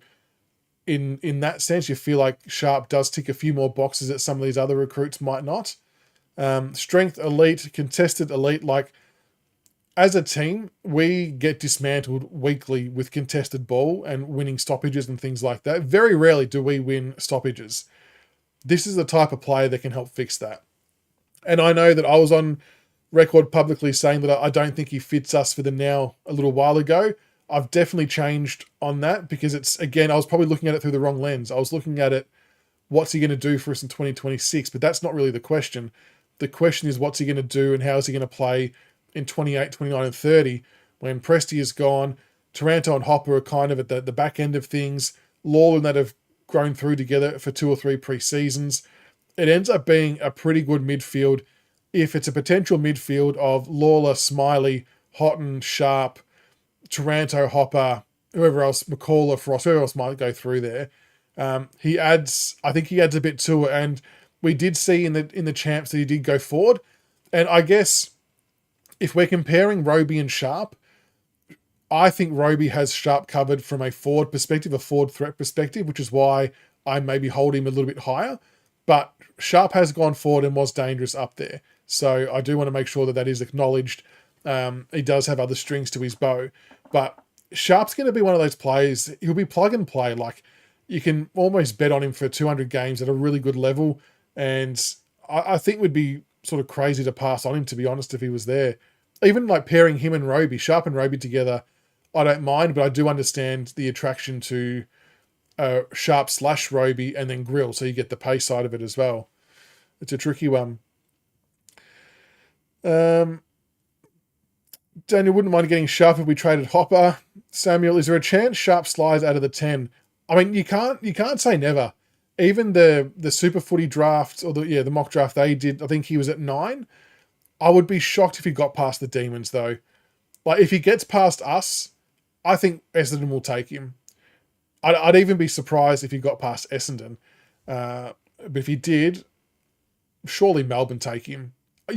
in that sense, you feel like Sharp does tick a few more boxes that some of these other recruits might not. Strength, elite, contested, elite. Like, as a team, we get dismantled weekly with contested ball and winning stoppages and things like that. Very rarely do we win stoppages. This is the type of player that can help fix that. And I know that I was on record publicly saying that I don't think he fits us for the now a little while ago. I've definitely changed on that because it's, again, I was probably looking at it through the wrong lens. I was looking at it, what's he going to do for us in 2026? But that's not really the question. The question is, what's he going to do and how is he going to play in 28, 29 and 30 when Presty is gone, Taranto and Hopper are kind of at the back end of things, Lawler and that have grown through together for 2 or 3 pre-seasons. It ends up being a pretty good midfield if it's a potential midfield of Lawler, Smiley, Houghton, Sharp, Taranto, Hopper, whoever else, McCall, Frost, whoever else might go through there. I think he adds a bit to it, and we did see in the champs that he did go forward. And I guess if we're comparing Roby and Sharp, I think Roby has Sharp covered from a forward perspective, a forward threat perspective, which is why I maybe hold him a little bit higher. But Sharp has gone forward and was dangerous up there. So I do want to make sure that that is acknowledged. He does have other strings to his bow. But Sharp's going to be one of those players, he'll be plug and play. Like, you can almost bet on him for 200 games at a really good level. And I think we'd be sort of crazy to pass on him, to be honest, if he was there. Even like pairing him and Roby, Sharp and Roby together, I don't mind, but I do understand the attraction to Sharp / Roby and then Grill, so you get the pace side of it as well. It's a tricky one. Daniel wouldn't mind getting Sharp if we traded Hopper. Samuel, is there a chance Sharp slides out of the 10? I mean, you can't say never. Even the Super Footy draft, or the mock draft they did, I think he was at 9. I would be shocked if he got past the Demons, though. Like, if he gets past us, I think Essendon will take him. I'd even be surprised if he got past Essendon. But if he did, surely Melbourne take him. I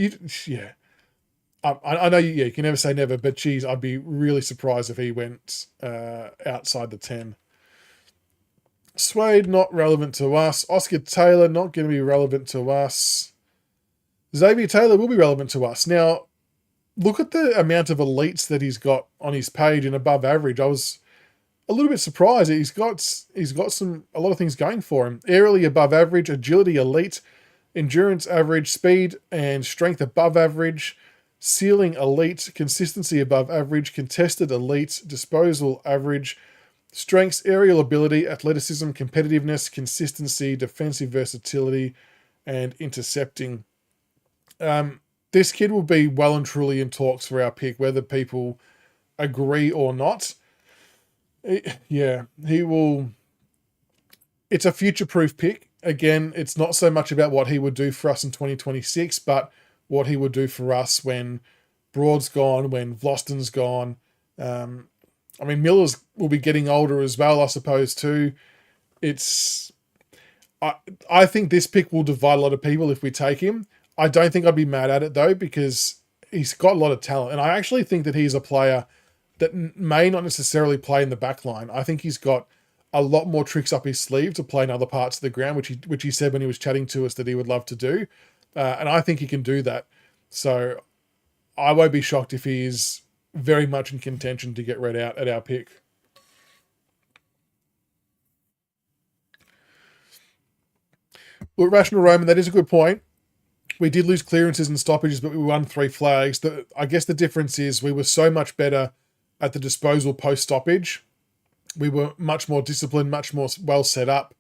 know you can never say never, but geez, I'd be really surprised if he went outside the 10. Suede, not relevant to us. Oscar Taylor, not going to be relevant to us. Xavier Taylor will be relevant to us. Now, look at the amount of elites that he's got on his page and above average. I was a little bit surprised. He's got a lot of things going for him. Aerially above average, agility elite, endurance average, speed and strength above average, ceiling elite, consistency above average, contested elite, disposal average, strengths, aerial ability, athleticism, competitiveness, consistency, defensive versatility, and intercepting. This kid will be well and truly in talks for our pick, whether people agree or not. He will. It's a future-proof pick. Again, it's not so much about what he would do for us in 2026, but what he would do for us when Broad's gone, when Vlosten's gone. I mean, Miller's will be getting older as well, I suppose, too. I think this pick will divide a lot of people if we take him. I don't think I'd be mad at it, though, because he's got a lot of talent. And I actually think that he's a player that may not necessarily play in the back line. I think he's got a lot more tricks up his sleeve to play in other parts of the ground, which he said when he was chatting to us that he would love to do. And I think he can do that. So I won't be shocked if he is very much in contention to get read out at our pick. Well, Rational Roman, that is a good point. We did lose clearances and stoppages, but we won 3 flags. I guess the difference is we were so much better at the disposal post-stoppage. We were much more disciplined, much more well set up.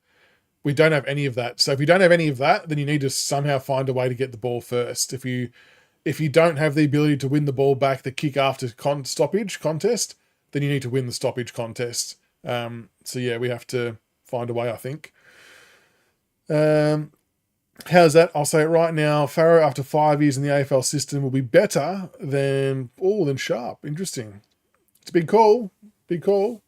We don't have any of that. So if you don't have any of that, then you need to somehow find a way to get the ball first. If you don't have the ability to win the ball back, the kick after stoppage contest, then you need to win the stoppage contest. So yeah, we have to find a way, I think. How's that? I'll say it right now. Farrow, after 5 years in the AFL system, will be better than Sharp. Interesting. It's a big call. Big call.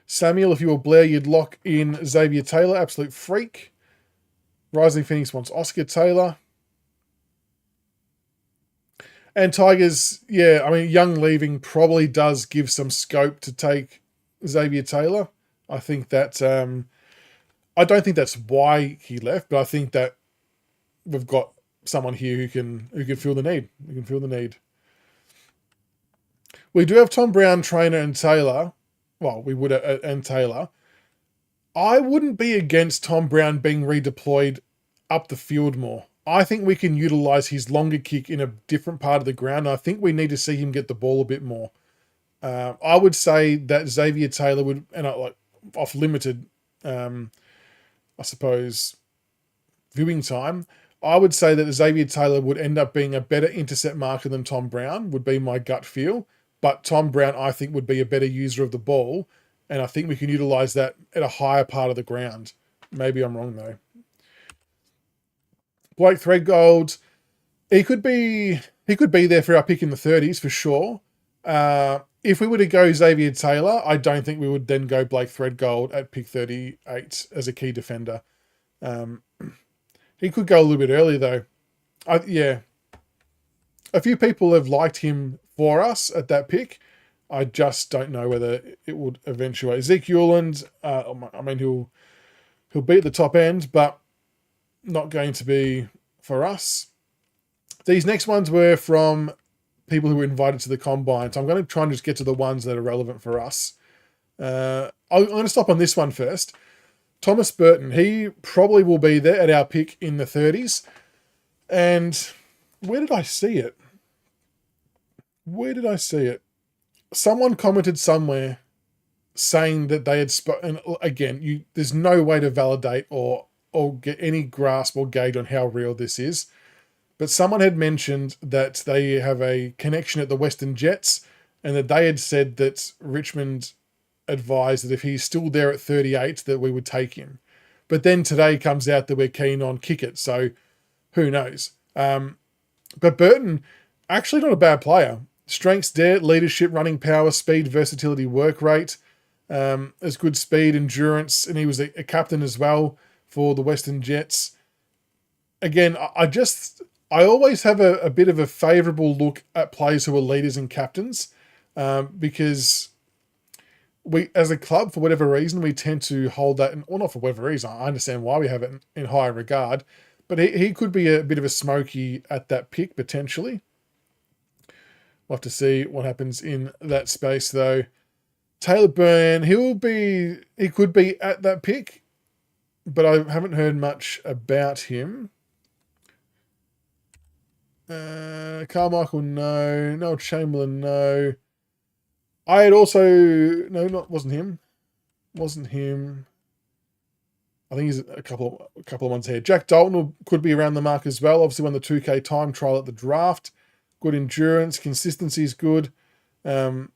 Samuel, if you were Blair, you'd lock in Xavier Taylor. Absolute freak. Rising Phoenix wants Oscar Taylor. And Tigers, yeah, I mean, Young leaving probably does give some scope to take Xavier Taylor. I think that... I don't think that's why he left, but I think that we've got someone here who can feel the need. Who can feel the need. We do have Tom Brown, Trainer, and Taylor. Well, we would and Taylor. I wouldn't be against Tom Brown being redeployed up the field more. I think we can utilise his longer kick in a different part of the ground. I think we need to see him get the ball a bit more. I would say that Xavier Taylor would, and off limited. I suppose, viewing time, I would say that Xavier Taylor would end up being a better intercept marker than Tom Brown, would be my gut feel. But Tom Brown, I think, would be a better user of the ball, and I think we can utilise that at a higher part of the ground. Maybe I'm wrong, though. Blake Thredgold, he could be there for our pick in the 30s, for sure. If we were to go Xavier Taylor, I don't think we would then go Blake Thredgold at pick 38 as a key defender. He could go a little bit early, though. Yeah. A few people have liked him for us at that pick. I just don't know whether it would eventuate. Zeke Uwland, I mean, he'll be at the top end, but not going to be for us. These next ones were from people who were invited to the combine. So I'm going to try and just get to the ones that are relevant for us. I'm going to stop on this one first. Thomas Burton, he probably will be there at our pick in the 30s. And where did I see it? Someone commented somewhere saying that they had spoken. Again, there's no way to validate or get any grasp or gauge on how real this is. But someone had mentioned that they have a connection at the Western Jets and that they had said that Richmond advised that if he's still there at 38, that we would take him. But then today comes out that we're keen on Kickett, so who knows? But Burton, actually not a bad player. Strengths, dare, leadership, running power, speed, versatility, work rate, as good speed, endurance, and he was a captain as well for the Western Jets. Again, I always have a bit of a favourable look at players who are leaders and captains because we, as a club, for whatever reason, we tend to hold that, or not for whatever reason, I understand why we have it in higher regard, but he could be a bit of a smoky at that pick, potentially. We'll have to see what happens in that space, though. Taylor Byrne, he could be at that pick, but I haven't heard much about him. Carmichael, no. Noel Chamberlain, no. I had also... No, wasn't him. I think he's a couple of ones here. Jack Dalton could be around the mark as well. Obviously won the 2K time trial at the draft. Good endurance. Consistency is good. Would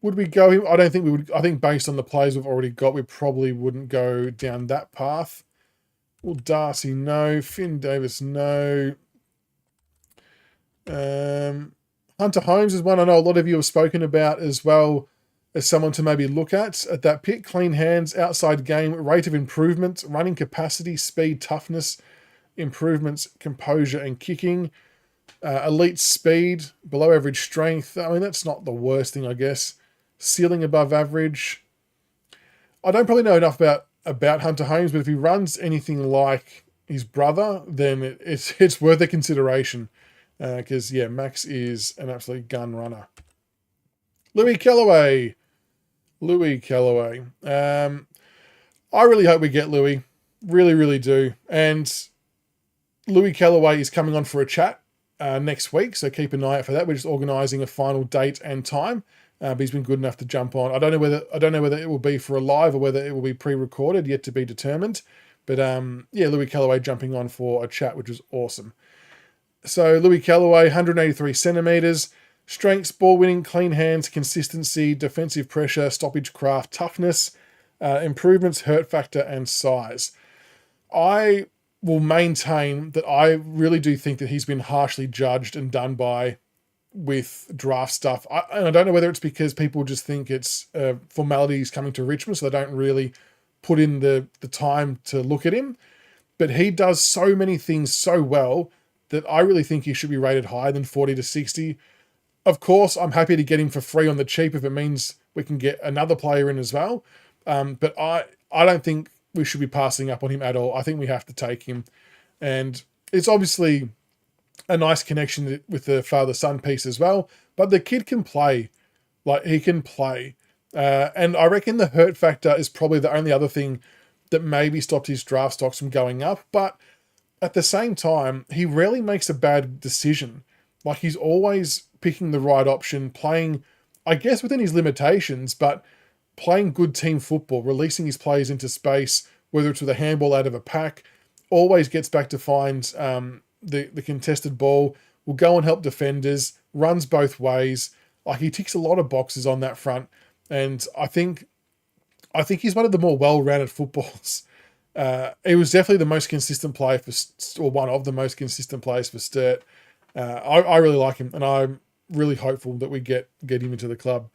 we go him? I don't think we would. I think based on the players we've already got, we probably wouldn't go down that path. Well, Darcy, no. Finn Davis, no. Hunter Holmes is one I know a lot of you have spoken about as well as someone to maybe look at that pick. Clean hands, outside game, rate of improvement, running capacity, speed, toughness, improvements, composure and kicking. Elite speed, below average strength. I mean, that's not the worst thing, I guess. Ceiling above average. I don't probably know enough about Hunter Holmes, but if he runs anything like his brother, then it's worth a consideration. Because, Max is an absolute gun runner. Louis Callaway. I really hope we get Louis. Really, really do. And Louis Callaway is coming on for a chat next week, so keep an eye out for that. We're just organising a final date and time. But he's been good enough to jump on. I don't know whether it will be for a live or whether it will be pre-recorded, yet to be determined. But Louis Callaway jumping on for a chat, which was awesome. So Louis Callaway, 183 centimetres, strengths, ball winning, clean hands, consistency, defensive pressure, stoppage craft, toughness, improvements, hurt factor, and size. I will maintain that I really do think that he's been harshly judged and done by with draft stuff. And I don't know whether it's because people just think it's formalities coming to Richmond, so they don't really put in the time to look at him. But he does so many things so well that I really think he should be rated higher than 40 to 60. Of course, I'm happy to get him for free on the cheap if it means we can get another player in as well. But I don't think we should be passing up on him at all. I think we have to take him. And it's obviously a nice connection with the father-son piece as well. But the kid can play. Like, he can play. And I reckon the hurt factor is probably the only other thing that maybe stopped his draft stocks from going up. But at the same time, he rarely makes a bad decision. Like, he's always picking the right option, playing, I guess, within his limitations, but playing good team football, releasing his players into space, whether it's with a handball out of a pack, always gets back to find the contested ball, will go and help defenders, runs both ways. Like, he ticks a lot of boxes on that front. And I think he's one of the more well-rounded footballers. He was definitely the most consistent player or one of the most consistent players for Sturt. I really like him, and I'm really hopeful that we get him into the club.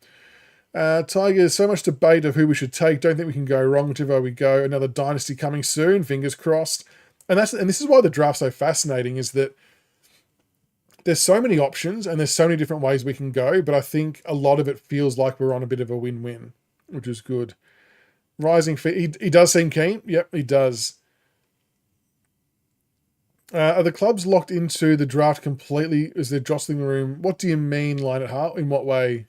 Tigers, so much debate of who we should take. Don't think we can go wrong whichever we go. Another dynasty coming soon, fingers crossed. And this is why the draft's so fascinating, is that there's so many options and there's so many different ways we can go, but I think a lot of it feels like we're on a bit of a win-win, which is good. Rising feet, he does seem keen. Yep, he does. Are the clubs locked into the draft completely? Is there jostling room? What do you mean, line at heart? In what way?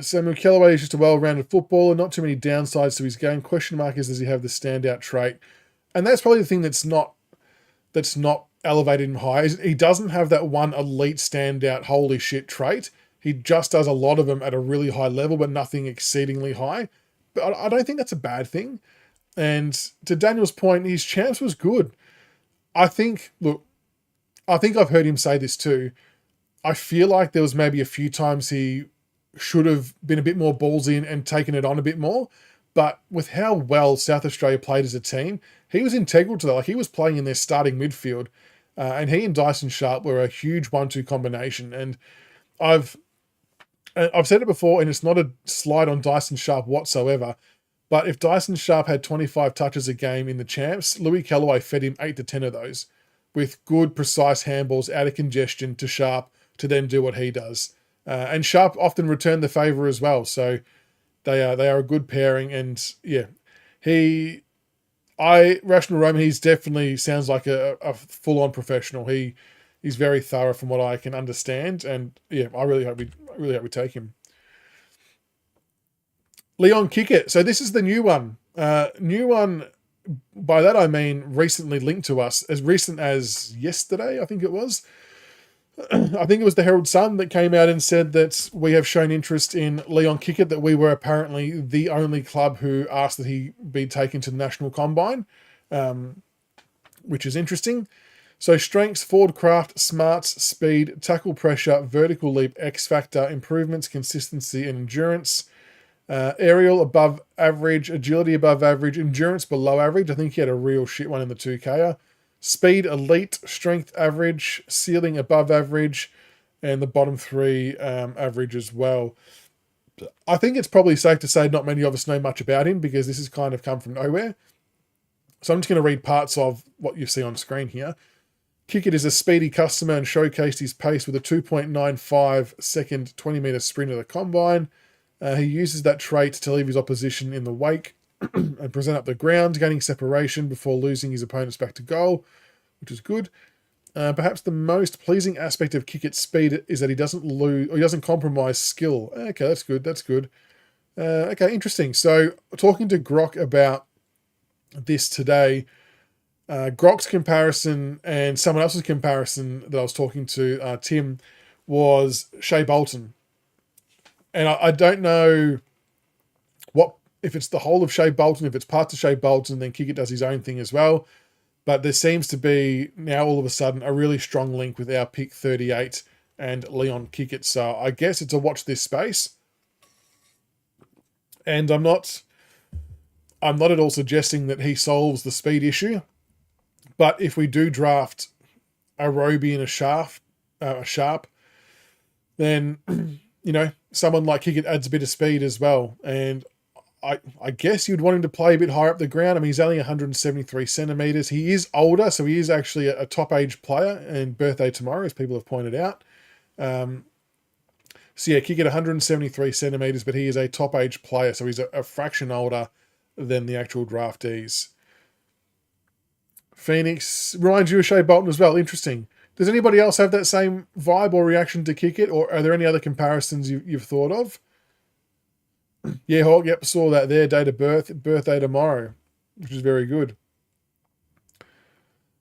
Samuel Callaway is just a well-rounded footballer, not too many downsides to his game. Question mark is, does he have the standout trait? And that's probably the thing that's not elevated him high. He doesn't have that one elite standout holy shit trait. He just does a lot of them at a really high level, but nothing exceedingly high. But I don't think that's a bad thing. And to Daniel's point, his champs was good. I think I've heard him say this too. I feel like there was maybe a few times he should have been a bit more ballsy and taken it on a bit more. But with how well South Australia played as a team, he was integral to that. Like, he was playing in their starting midfield. And he and Dyson Sharp were a huge 1-2 combination. And I've said it before, and it's not a slide on Dyson Sharp whatsoever, but if Dyson Sharp had 25 touches a game in the champs, Louis Callaway fed him 8 to 10 of those with good, precise handballs out of congestion to Sharp to then do what he does. And Sharp often returned the favour as well. So they are a good pairing. And yeah, Rational Roman, he's definitely sounds like a full-on professional. He's very thorough from what I can understand. And yeah, I really hope we take him. Leon Kickett. So this is the new one. New one, by that I mean recently linked to us, as recent as yesterday, I think it was. I think it was the Herald Sun that came out and said that we have shown interest in Leon Kickett, that we were apparently the only club who asked that he be taken to the National Combine, which is interesting. So strengths, forward craft, smarts, speed, tackle pressure, vertical leap, X factor, improvements, consistency and endurance. Aerial above average, agility above average, endurance below average. I think he had a real shit one in the 2K. Speed elite, strength average, ceiling above average, and the bottom three average as well. I think it's probably safe to say not many of us know much about him because this has kind of come from nowhere. So I'm just going to read parts of what you see on screen here. Kickett is a speedy customer and showcased his pace with a 2.95 second 20-metre sprint at the combine. He uses that trait to leave his opposition in the wake and present up the ground, gaining separation before losing his opponents back to goal, which is good. Perhaps the most pleasing aspect of Kickett's speed is that he doesn't lose, or he doesn't compromise skill. Okay, that's good. That's good. Okay, interesting. So, talking to Grok about this today, Grok's comparison and someone else's comparison that I was talking to, Tim, was Shea Bolton. And I don't know if it's the whole of Shea Bolton, if it's parts of Shea Bolton, then Kickett does his own thing as well. But there seems to be now all of a sudden a really strong link with our pick 38 and Leon Kickett. So I guess it's a watch this space. And I'm not at all suggesting that he solves the speed issue. But if we do draft a Roby and a Sharp, then, someone like Kickett adds a bit of speed as well. And I guess you'd want him to play a bit higher up the ground. I mean, he's only 173 centimetres. He is older, so he is actually a top age player, and birthday tomorrow, as people have pointed out. Kickett 173 centimetres, but he is a top age player, so he's a fraction older than the actual draftees. Phoenix reminds you of Shea Bolton as well. Interesting. Does anybody else have that same vibe or reaction to Kickett, or are there any other comparisons you've thought of? Yeah, Hawk, yep, saw that there. Date of birth, birthday tomorrow, which is very good.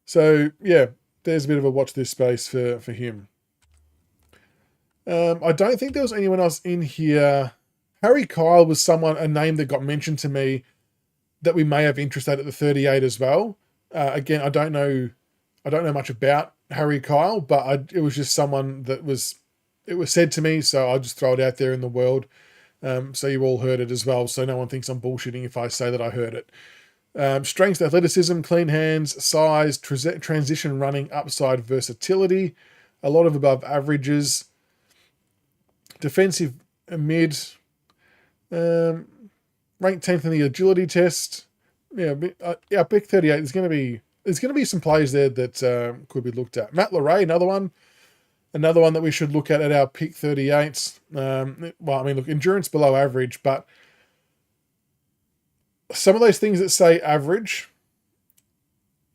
So, yeah, there's a bit of a watch this space for him. I don't think there was anyone else in here. Harry Kyle was a name that got mentioned to me that we may have interest at the 38 as well. Again, I don't know much about Harry Kyle, but it was just someone it was said to me, so I'll just throw it out there in the world. So you all heard it as well, so no one thinks I'm bullshitting if I say that I heard it. Strength, athleticism, clean hands, size, transition running, upside, versatility, a lot of above averages. Defensive mid, ranked 10th in the agility test. Yeah, pick 38. There's going to be some players there that could be looked at. Matt Leray, another one that we should look at our pick 38. Endurance below average, but some of those things that say average,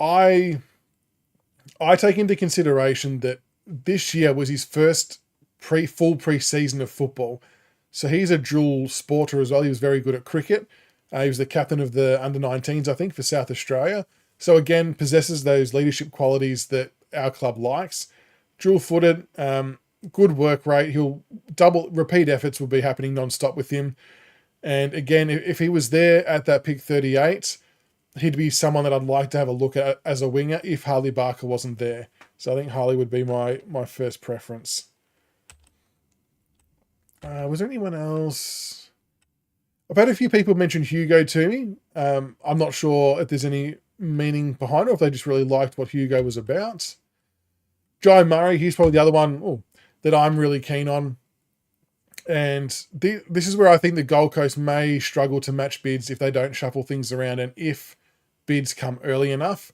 I take into consideration that this year was his first full pre-season of football. So he's a dual sporter as well. He was very good at cricket. He was the captain of the under-19s, I think, for South Australia. So again, possesses those leadership qualities that our club likes. Dual-footed, good work rate. Repeat efforts will be happening non-stop with him. And again, if he was there at that pick 38, he'd be someone that I'd like to have a look at as a winger if Harley Barker wasn't there. So I think Harley would be my first preference. Was there anyone else? I've had a few people mention Hugo to me. I'm not sure if there's any meaning behind it, or if they just really liked what Hugo was about. Jai Murray, he's probably the other one that I'm really keen on. And this is where I think the Gold Coast may struggle to match bids if they don't shuffle things around and if bids come early enough.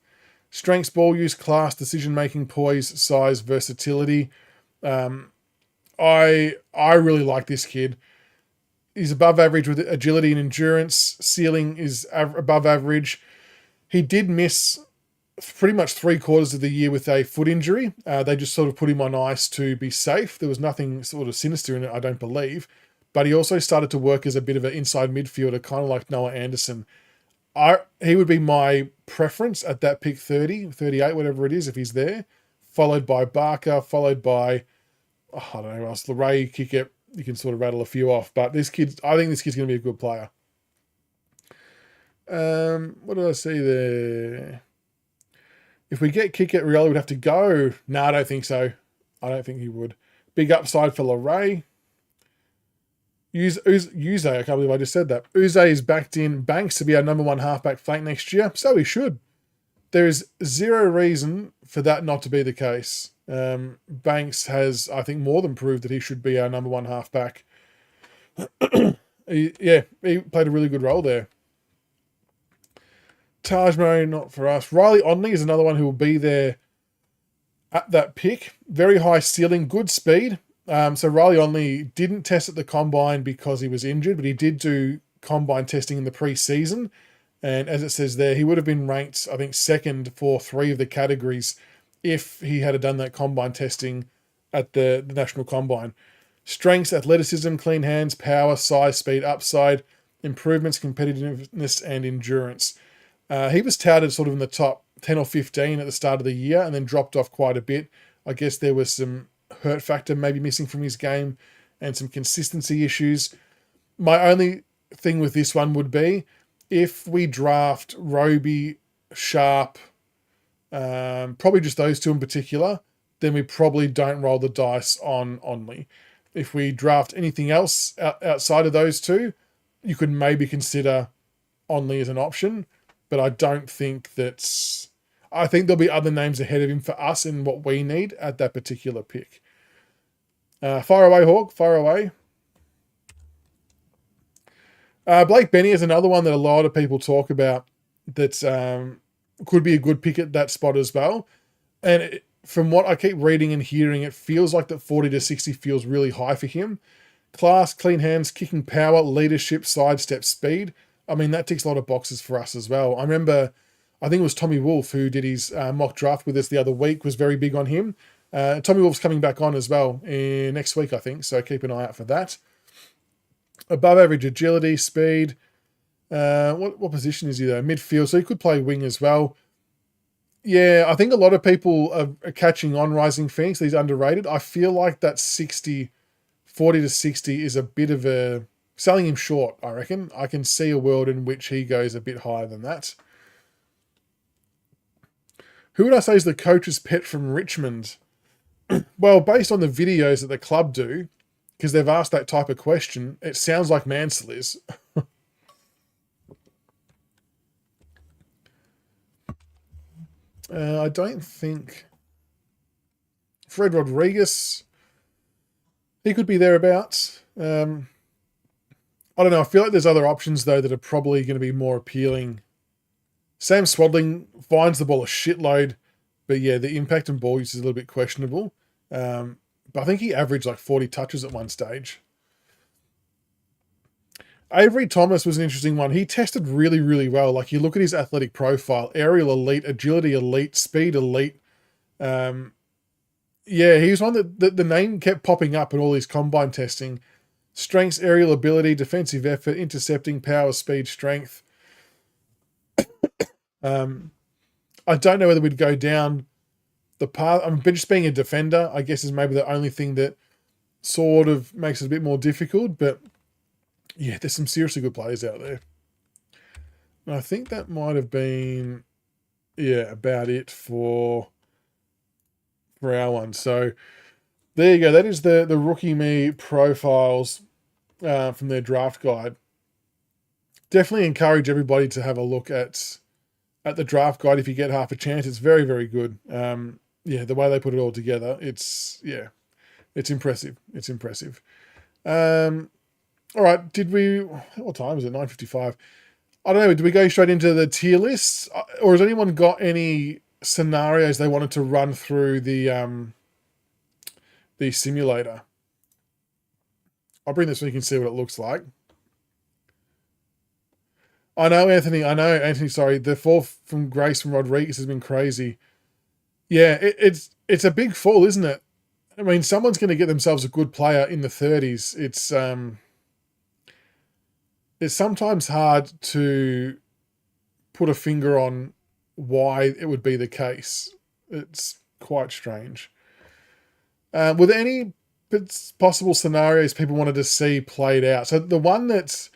Strengths, ball use, class, decision-making, poise, size, versatility. I really like this kid. He's above average with agility and endurance. Ceiling is above average. He did miss pretty much 3/4 of the year with a foot injury. They just sort of put him on ice to be safe. There was nothing sort of sinister in it, I don't believe. But he also started to work as a bit of an inside midfielder, kind of like Noah Anderson. He would be my preference at that pick 30, 38, whatever it is, if he's there. Followed by Barker, followed by, I don't know who else, Leray, Kickett. You can sort of rattle a few off. But I think this kid's going to be a good player. What did I see there? If we get Kickett, Rioli would have to go. No, I don't think so. I don't think he would. Big upside for Leray. Uze, I can't believe I just said that. Uze is backed in Banks to be our number one halfback flank next year. So he should. There is zero reason for that not to be the case. Banks has, I think, more than proved that he should be our number one halfback. He played a really good role there. Tajmo, not for us. Riley Onley is another one who will be there at that pick. Very high ceiling, good speed. So Riley Onley didn't test at the combine because he was injured, but he did do combine testing in the pre-season. And as it says there, he would have been ranked, I think, second for 3 of the categories if he had done that combine testing at the national combine. Strengths, athleticism, clean hands, power, size, speed, upside, improvements, competitiveness, and endurance. He was touted sort of in the top 10 or 15 at the start of the year and then dropped off quite a bit. I guess there was some hurt factor maybe missing from his game and some consistency issues. My only thing with this one would be if we draft Roby, Sharp, probably just those two in particular, then we probably don't roll the dice on Oley. If we draft anything else outside of those two, you could maybe consider Oley as an option, but I don't think that's... I think there'll be other names ahead of him for us in what we need at that particular pick. Fire away, Hawk. Fire away. Blake Benny is another one that a lot of people talk about that could be a good pick at that spot as well. And from what I keep reading and hearing, it feels like that 40 to 60 feels really high for him. Class, clean hands, kicking power, leadership, sidestep, speed. I mean, that ticks a lot of boxes for us as well. I remember, I think it was Tommy Wolf who did his mock draft with us the other week, was very big on him. Tommy Wolf's coming back on as well next week, I think, so keep an eye out for that. Above average agility, speed. What position is he though? Midfield, so he could play wing as well. Yeah, I think a lot of people are catching on Rising Phoenix. He's underrated. I feel like that 40 to 60 is a bit of a... selling him short, I reckon. I can see a world in which he goes a bit higher than that. Who would I say is the coach's pet from Richmond? Well, based on the videos that the club do, because they've asked that type of question, it sounds like Mansell is. I don't think... Fred Rodriguez, he could be thereabouts. I don't know. I feel like there's other options, though, that are probably going to be more appealing. Sam Swadling finds the ball a shitload, but yeah, the impact and ball use is a little bit questionable. But I think he averaged like 40 touches at one stage. Avery Thomas was an interesting one. He tested really, really well. Like, you look at his athletic profile, aerial elite, agility elite, speed elite. Yeah, he was one that the name kept popping up in all his combine testing. Strengths, aerial ability, defensive effort, intercepting, power, speed, strength. I don't know whether we'd go down the path. But just being a defender, I guess, is maybe the only thing that sort of makes it a bit more difficult. But yeah, there's some seriously good players out there. And I think that might have been, yeah, about it for our one. So there you go. That is the Rookie Me profiles from their draft guide. Definitely encourage everybody to have a look at the draft guide if you get half a chance. It's very, very good. Yeah, the way they put it all together, it's impressive. It's impressive. All right, what time is it? 9:55. I don't know, did we go straight into the tier lists? Or has anyone got any scenarios they wanted to run through the simulator? I'll bring this so you can see what it looks like. I know, Anthony, sorry. The fall from grace from Rodriguez has been crazy. Yeah, it's a big fall, isn't it? I mean, someone's going to get themselves a good player in the 30s. It's sometimes hard to put a finger on why it would be the case. It's quite strange. Were there any possible scenarios people wanted to see played out? So the one that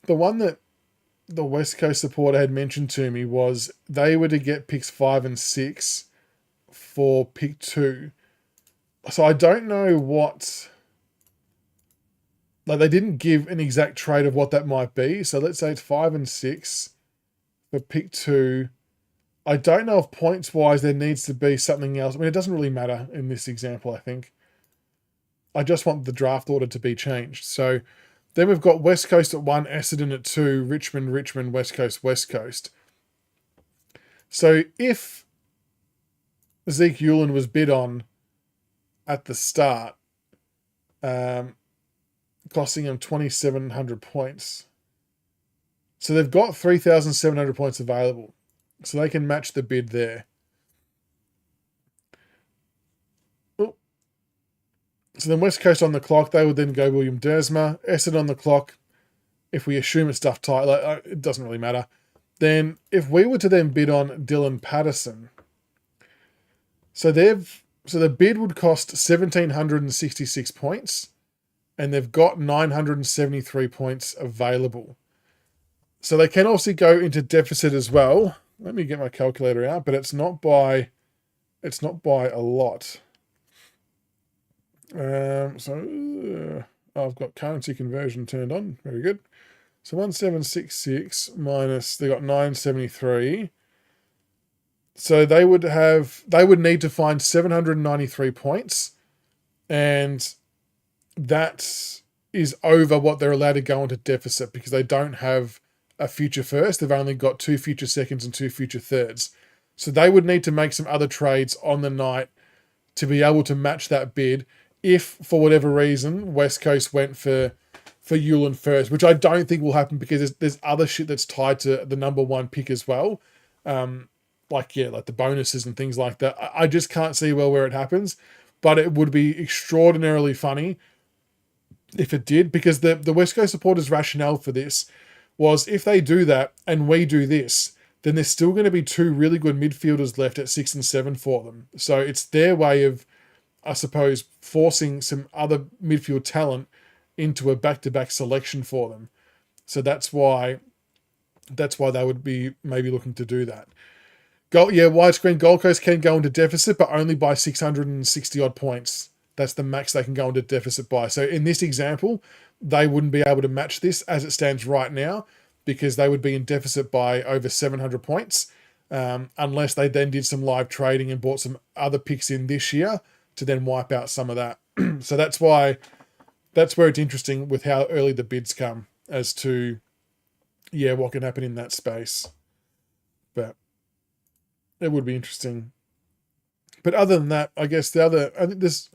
the West Coast supporter had mentioned to me was they were to get picks 5 and 6 for pick 2. So I don't know what... Like, they didn't give an exact trade of what that might be. So let's say it's 5 and 6 for pick 2. I don't know if points-wise there needs to be something else. I mean, it doesn't really matter in this example, I think. I just want the draft order to be changed. So then we've got West Coast at 1, Essendon at 2, Richmond, West Coast. So if Zeke Uwland was bid on at the start, costing them 2,700 points. So they've got 3,700 points available. So they can match the bid there. So then West Coast on the clock, they would then go Willem Duursma. Essendon on the clock, if we assume it's Duff-Tytler, it doesn't really matter. Then if we were to then bid on Dylan Patterson, so the bid would cost 1,766 points, and they've got 973 points available. So they can obviously go into deficit as well. Let me get my calculator out, but it's not by a lot. I've got currency conversion turned on. Very good. So 1,766 minus, they got 973. So they would need to find 793 points, and that is over what they're allowed to go into deficit because they don't have a future first. They've only got 2 future seconds and 2 future thirds. So they would need to make some other trades on the night to be able to match that bid if, for whatever reason, West Coast went for Uwland first, which I don't think will happen because there's other shit that's tied to the number 1 pick as well. Like the bonuses and things like that. I just can't see where it happens, but it would be extraordinarily funny if it did, because the West Coast supporters' rationale for this was if they do that and we do this, then there's still going to be 2 really good midfielders left at 6 and 7 for them. So it's their way of, I suppose, forcing some other midfield talent into a back-to-back selection for them. So that's why they would be maybe looking to do that. Widescreen Gold Coast can go into deficit, but only by 660 odd points. That's the max they can go into deficit by. So in this example, they wouldn't be able to match this as it stands right now because they would be in deficit by over 700 points, unless they then did some live trading and bought some other picks in this year to then wipe out some of that. So that's where it's interesting with how early the bids come as to, what can happen in that space. But it would be interesting. But other than that, I guess I think this,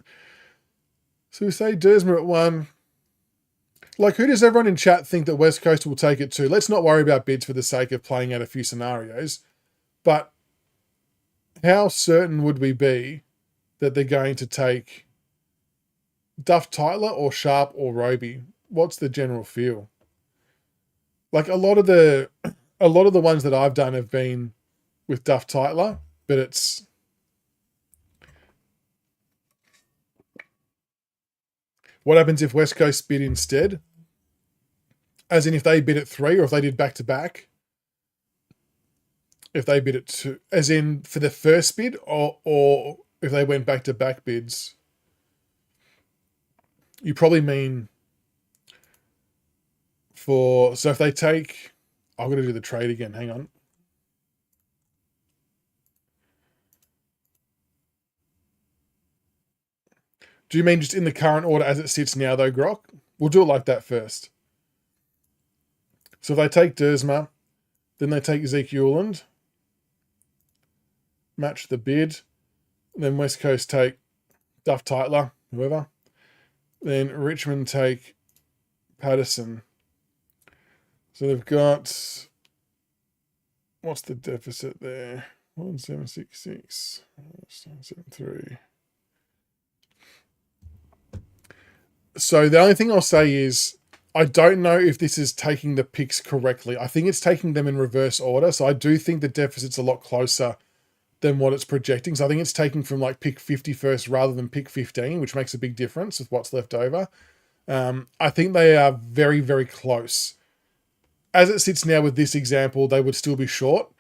so we say Duursma at 1. Like, who does everyone in chat think that West Coast will take it to? Let's not worry about bids for the sake of playing out a few scenarios. But how certain would we be that they're going to take Duff-Tytler or Sharp or Roby? What's the general feel? Like, a lot of the ones that I've done have been with Duff-Tytler, but it's, what happens if West Coast bid instead? As in if they bid at 3 or if they did back-to-back? If they bid at 2, as in for the first bid, or if they went back-to-back bids? You probably mean so if they take, I've got to do the trade again, hang on. Do you mean just in the current order as it sits now though, Grok? We'll do it like that first. So if they take Duursma, then they take Zeke Uwland, match the bid, then West Coast take Duff-Tytler, whoever. Then Richmond take Patterson. So they've got, what's the deficit there? 1,766, 773. So the only thing I'll say is, I don't know if this is taking the picks correctly. I think it's taking them in reverse order. So I do think the deficit's a lot closer than what it's projecting. So I think it's taking from like pick 50 first rather than pick 15, which makes a big difference with what's left over. I think they are very, very close. As it sits now with this example, they would still be short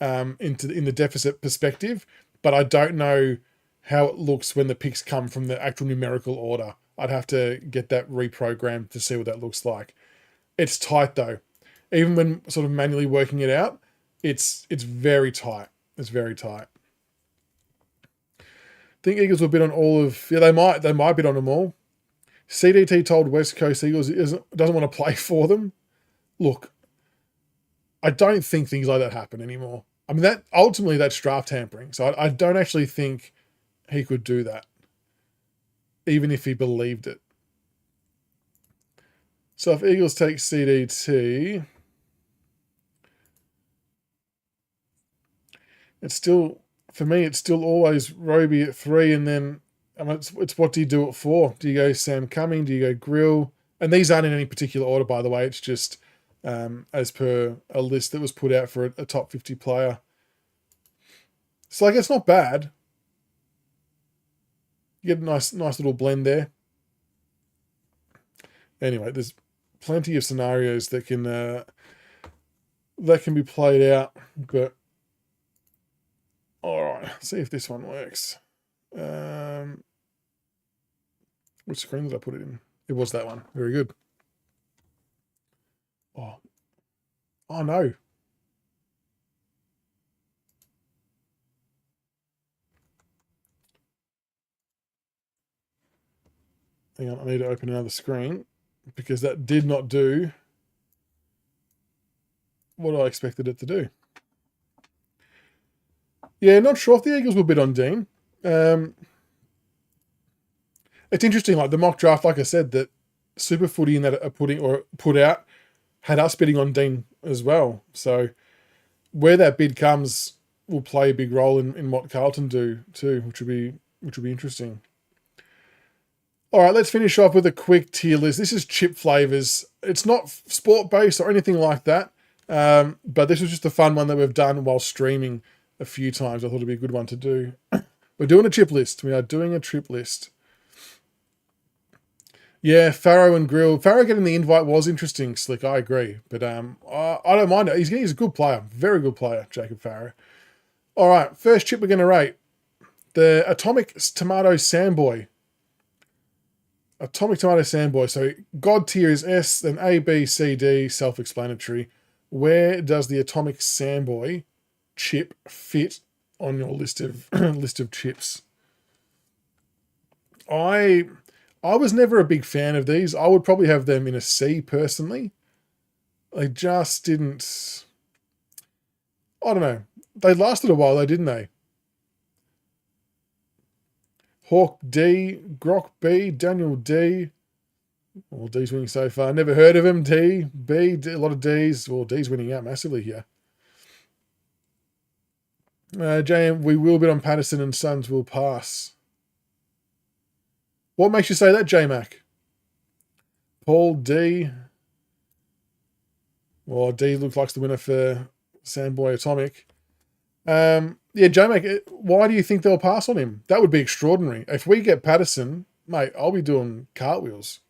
in the deficit perspective, but I don't know how it looks when the picks come from the actual numerical order. I'd have to get that reprogrammed to see what that looks like. It's tight though. Even when sort of manually working it out, it's very tight. It's very tight. I think Eagles will bid on all of, they might bid on them all. CDT told West Coast Eagles doesn't want to play for them. Look, I don't think things like that happen anymore. I mean, that's draft tampering. So I don't actually think he could do that, even if he believed it. So if Eagles take CDT, it's still, for me, it's still always Roby at 3 and then I mean, it's what do you do it for? Do you go Sam Cumming? Do you go Grill? And these aren't in any particular order, by the way. It's just as per a list that was put out for a top 50 player. So, like, it's not bad. You get a nice little blend there. Anyway, there's plenty of scenarios that can be played out. But all right, let's see if this one works. Which screen did I put it in? It was that one. Very good. Oh no. Hang on, I need to open another screen because that did not do what I expected it to do. Yeah, not sure if the Eagles will bid on Dean. It's interesting, like the mock draft, like I said, that Super Footy and that are put out had us bidding on Dean as well. So where that bid comes will play a big role in what Carlton do too, which will be interesting. All right, let's finish off with a quick tier list. This is chip flavors. It's not sport-based or anything like that, but this was just a fun one that we've done while streaming a few times. I thought it'd be a good one to do. We're doing a chip list. We are doing a chip list. Yeah, Farrow and Grill. Farrow getting the invite was interesting, Slick. I agree. But I don't mind it. He's a good player. Very good player, Jacob Farrow. All right, first chip we're going to rate. The Atomic Tomato Sandboy. Atomic Tomato Sandboy. So God tier is S, then A, B, C, D, self-explanatory. Where does the Atomic Sandboy chip fit on your list of chips? I was never a big fan of these. I would probably have them in a C personally. They just didn't... I don't know. They lasted a while though, didn't they? Hawk D, Grok B, Daniel D. All D's winning so far. Never heard of him. D, B, D, a lot of D's. Well, D's winning out massively here. JM, we will bid on Patterson and Sons will pass. What makes you say that, J-Mac? Paul D. Well, D looks like the winner for Sandboy Atomic. Yeah, J-Mac, why do you think they'll pass on him? That would be extraordinary. If we get Patterson, mate, I'll be doing cartwheels.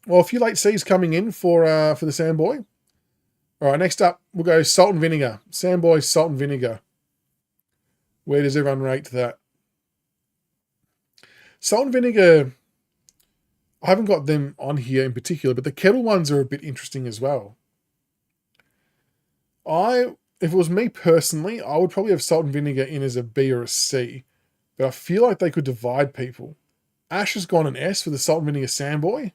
Well, a few late C's coming in for the Sandboy. All right, next up, we'll go Salt and Vinegar. Sandboy Salt and Vinegar. Where does everyone rate that? Salt and Vinegar, I haven't got them on here in particular, but the kettle ones are a bit interesting as well. If it was me personally, I would probably have Salt and Vinegar in as a B or a C, but I feel like they could divide people. Ash has gone an S for the Salt and Vinegar Sandboy.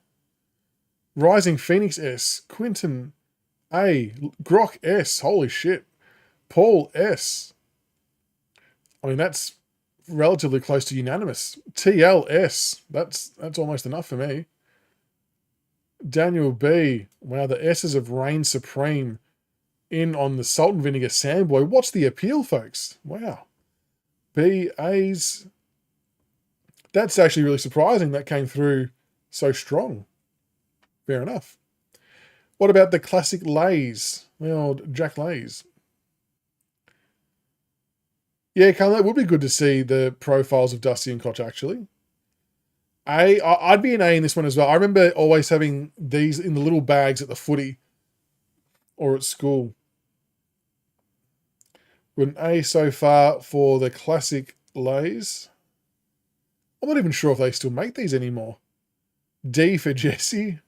Rising Phoenix S. Quinton A. Grok S. Holy shit. Paul S. I mean, that's relatively close to unanimous. TLS. That's almost enough for me. Daniel B. Wow, the S's have reigned supreme in on the Salt and Vinegar Sandboy. What's the appeal, folks? Wow. B, A's. That's actually really surprising that came through so strong. Fair enough. What about the classic Lays? The old Jack Lays. Yeah, Carl, that would be good to see the profiles of Dusty and Koch, actually. I'd be an A in this one as well. I remember always having these in the little bags at the footy or at school. An A so far for the classic Lays. I'm not even sure if they still make these anymore. D for Jesse.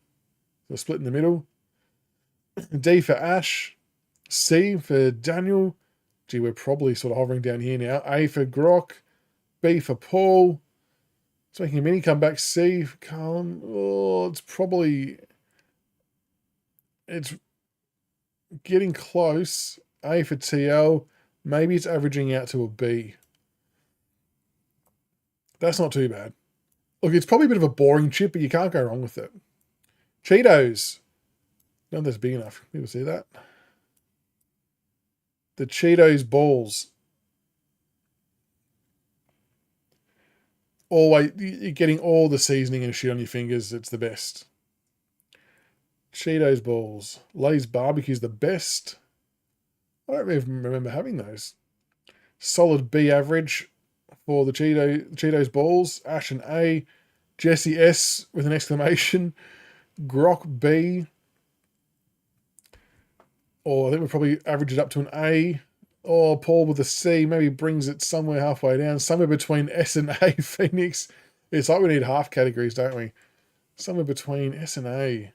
So split in the middle. D for Ash. C for Daniel. Gee, we're probably sort of hovering down here now. A for Grok. B for Paul. It's making a mini comeback. C for Carlin. Oh, it's getting close. A for TL. Maybe it's averaging out to a B. That's not too bad. Look, it's probably a bit of a boring chip, but you can't go wrong with it. Cheetos. No, that's big enough. People see that? The Cheetos balls. always, you're getting all the seasoning and shit on your fingers. It's the best. Cheetos balls. Lay's barbecue's the best. I don't even remember having those. Solid B average for the Cheetos balls. Ash an A. Jesse S with an exclamation. Grok B. Or I think we probably average it up to an A. Or Paul with a C maybe brings it somewhere halfway down. Somewhere between S and A, Phoenix. It's like we need half categories, don't we? Somewhere between S and A.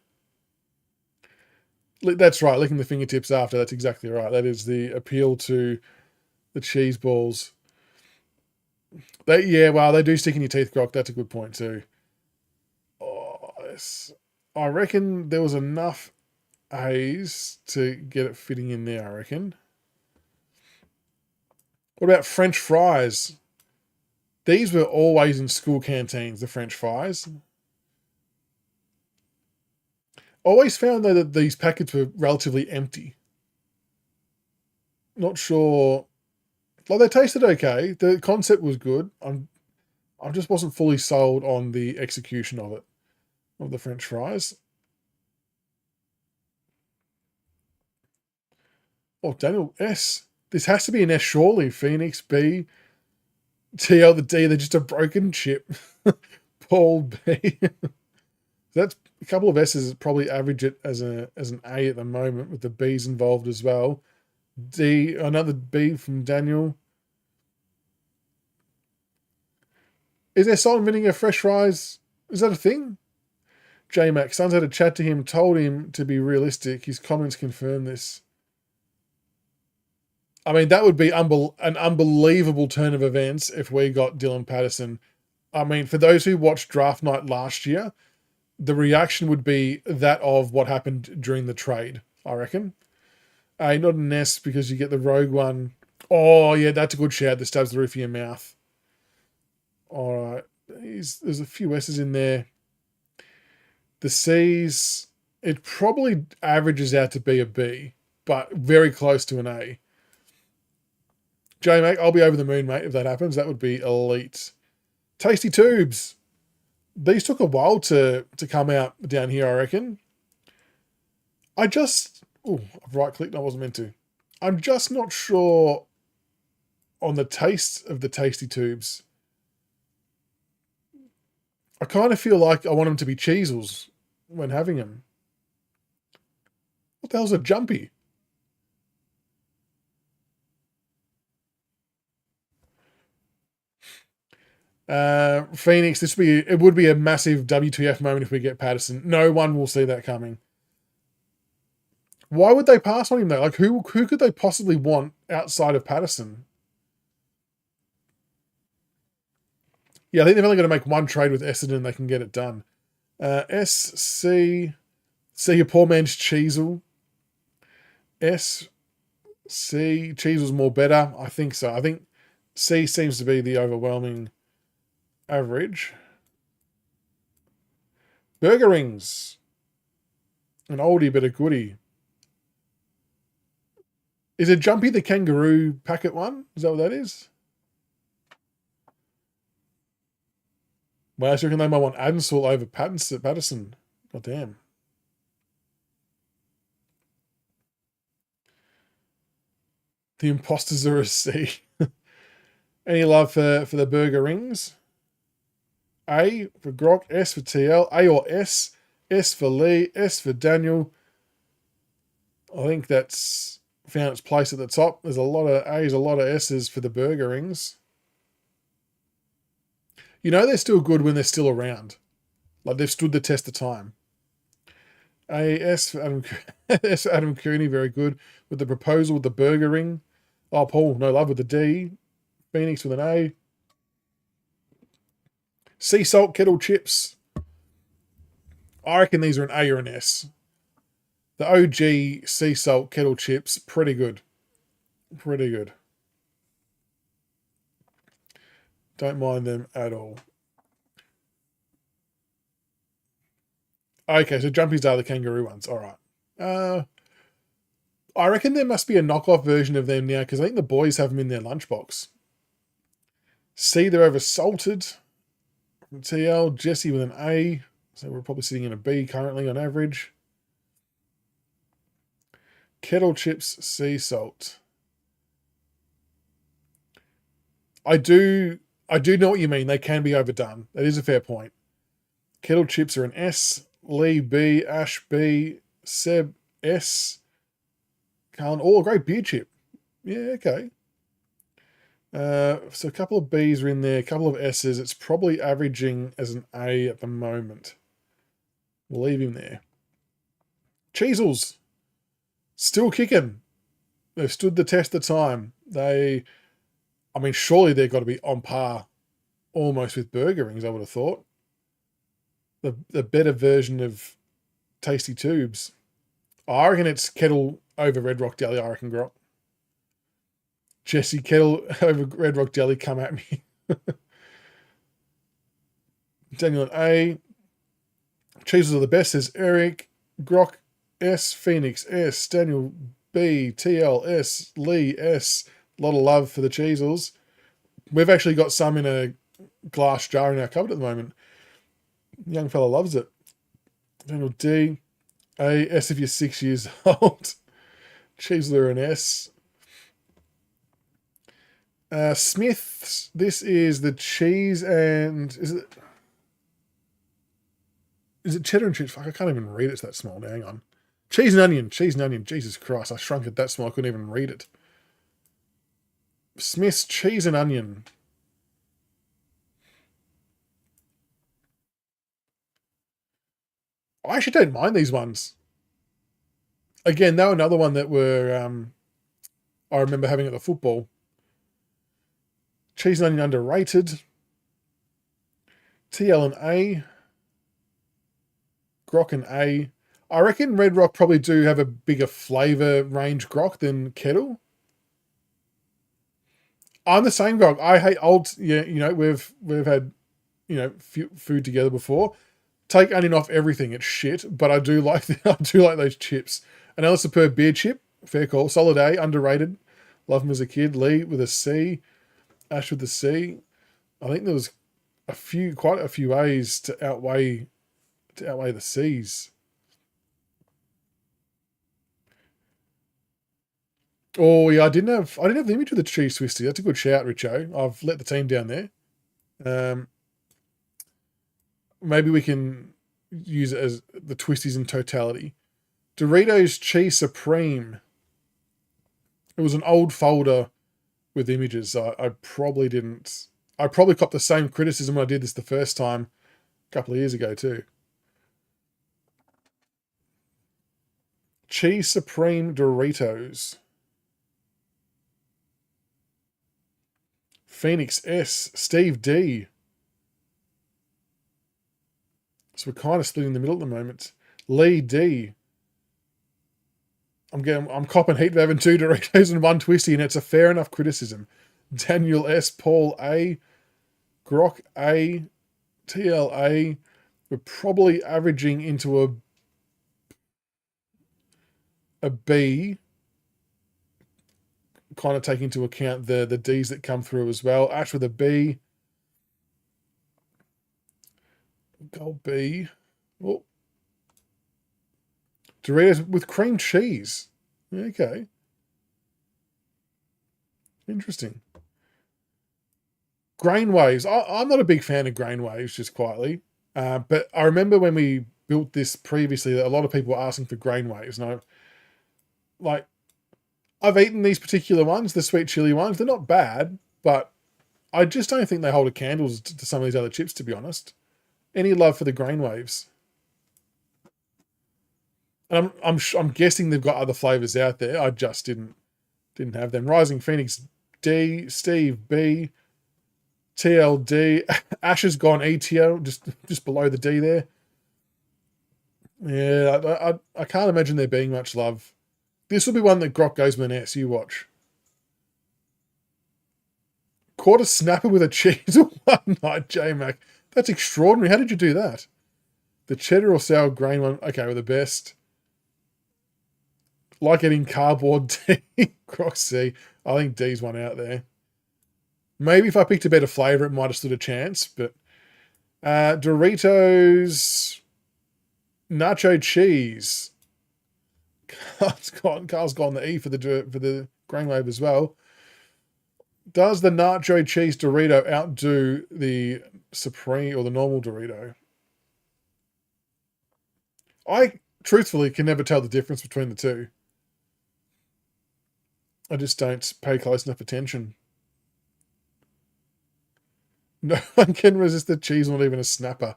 That's right, licking the fingertips after. That's exactly right. That is the appeal to the cheese balls. They do stick in your teeth, Grok. That's a good point too. Oh, yes. I reckon there was enough A's to get it fitting in there, I reckon. What about French fries? These were always in school canteens, the French fries. Always found, though, that these packets were relatively empty. Not sure. Like, they tasted okay. The concept was good. I just wasn't fully sold on the execution of it, of the French fries. Oh, Daniel S. This has to be an S, surely. Phoenix B. TL the D. They're just a broken chip. Paul B. That's a couple of S's. Probably average it as an A at the moment, with the B's involved as well. D, another B from Daniel. Is there salt and vinegar fresh fries? Is that a thing? J-Mac, Sons had a chat to him, told him to be realistic. His comments confirm this. I mean, that would be an unbelievable turn of events if we got Dylan Patterson. I mean, for those who watched draft night last year, the reaction would be that of what happened during the trade, I reckon. Not an S because you get the rogue one. Oh, yeah, that's a good shout that stabs the roof of your mouth. All right. There's a few S's in there. The C's, it probably averages out to be a B, but very close to an A. J-Mac, I'll be over the moon, mate, if that happens. That would be elite. Tasty Tubes. These took a while to come out down here, I reckon. I've right-clicked. I wasn't meant to. I'm just not sure on the taste of the Tasty Tubes. I kind of feel like I want them to be cheesels when having them. What the hell's a jumpy? Phoenix, it would be a massive WTF moment if we get Patterson. No one will see that coming. Why would they pass on him though? Like, who could they possibly want outside of Patterson? Yeah, I think they've only got to make one trade with Essendon and they can get it done. SC, see your poor man's Cheezel. SC, Cheezel's more better. I think so. I think C seems to be the overwhelming average. Burger rings. An oldie but a goodie. Is it Jumpy the kangaroo packet one? Is that what that is? Well, I reckon they might want Adensall over Patterson. God damn. The imposters are a C. Any love for the burger rings? A for Grok, S for TL, A or S, S for Lee, S for Daniel. I think that's found its place at the top. There's a lot of A's, a lot of S's for the burger rings. You know they're still good when they're still around. Like they've stood the test of time. S for Adam, S for Adam Cooney, very good. With the proposal with the burger ring. Oh, Paul, no love with the D. Phoenix with an A. Sea salt kettle chips. I reckon these are an A or an S. The OG sea salt kettle chips, pretty good. Pretty good. Don't mind them at all. Okay, so jumpies are the kangaroo ones. All right. I reckon there must be a knockoff version of them now because I think the boys have them in their lunchbox. See, they're over salted. TL, Jesse with an A. So we're probably sitting in a B currently on average. Kettle chips, sea salt. I do know what you mean. They can be overdone. That is a fair point. Kettle chips are an S. Lee B. Ash B. Seb S. Carlin. Oh, a great beer chip. Yeah, okay. So a couple of Bs are in there, a couple of S's. It's probably averaging as an A at the moment. We'll leave him there. Cheezels. Still kicking. They've stood the test of time. Surely they've got to be on par almost with burger rings, I would have thought. The better version of Tasty Tubes. I reckon it's Kettle over Red Rock Deli, I reckon, Grok. Jesse, Kettle over Red Rock Deli, come at me. Daniel A. Cheeses are the best, says Eric. Grok S. Phoenix S. Daniel B. TL S. Lee S. A lot of love for the Cheezels. We've actually got some in a glass jar in our cupboard at the moment. Young fella loves it. Daniel D. A. S if you're 6 years old. Cheezler and S. Smith's. This is the cheese and is it cheddar and cheese? Fuck, I can't even read it. It's that small. Hang on. Cheese and onion. Jesus Christ, I shrunk it that small. I couldn't even read it. Smith's cheese and onion. I actually don't mind these ones. Again, they were another one that were I remember having at the football. Cheese and onion underrated. TL and A. Grok and A. I reckon Red Rock probably do have a bigger flavour range Grok than Kettle. I'm the same Grok. I hate old. Yeah, we've had food together before. Take onion off everything. It's shit, but I do like those chips. Another superb beer chip. Fair call. Solid A. Underrated. Love him as a kid. Lee with a C. Ash with the C. I think there was quite a few A's to outweigh the C's. Oh yeah, I didn't have the image of the cheese twisty. That's a good shout, Richo. I've let the team down there. Maybe we can use it as the twisties in totality. Doritos Cheese Supreme. It was an old folder with images. So I probably didn't. I probably copped the same criticism when I did this the first time a couple of years ago too. Cheese Supreme Doritos. Phoenix S. Steve D. So we're kind of splitting in the middle at the moment. Lee D. I'm copping heat of having 2 Doritos and 1 twisty, and it's a fair enough criticism. Daniel S. Paul A. Grok A. TL A. We're probably averaging into a B. Kind of take into account the D's that come through as well. Ash with a B. Gold B. Oh. Doritos with cream cheese. Okay. Interesting. Grain waves. I'm not a big fan of grain waves, just quietly. But I remember when we built this previously that a lot of people were asking for grain waves. And I've eaten these particular ones, the sweet chili ones. They're not bad, but I just don't think they hold a candle to some of these other chips, to be honest. Any love for the grain waves? And I'm guessing they've got other flavors out there. I just didn't have them. Rising Phoenix D, Steve B, TLD, Ash has gone ETO, just below the D there. Yeah, I can't imagine there being much love. This will be one that Grok goes with an S. You watch. Caught a snapper with a cheese one night, J-Mac. That's extraordinary. How did you do that? The cheddar or sour grain one. Okay, we're the best. Like it in cardboard D. Grok C. I think D's one out there. Maybe if I picked a better flavour, it might have stood a chance, but Doritos nacho cheese. Carl's gone the E for the grain wave as well. Does the nacho cheese Dorito outdo the Supreme or the normal Dorito? I truthfully can never tell the difference between the two. I just don't pay close enough attention. No one can resist the cheese, not even a snapper.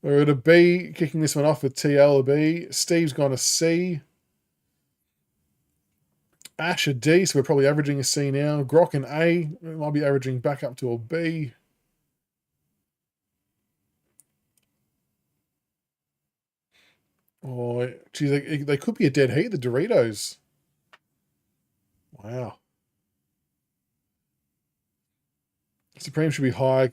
We're at a B, kicking this one off with TL a B. Steve's gone a C. Ash a D, so we're probably averaging a C now. Grok an A, we might be averaging back up to a B. Oh, geez, they could be a dead heat, the Doritos. Wow. Supreme should be high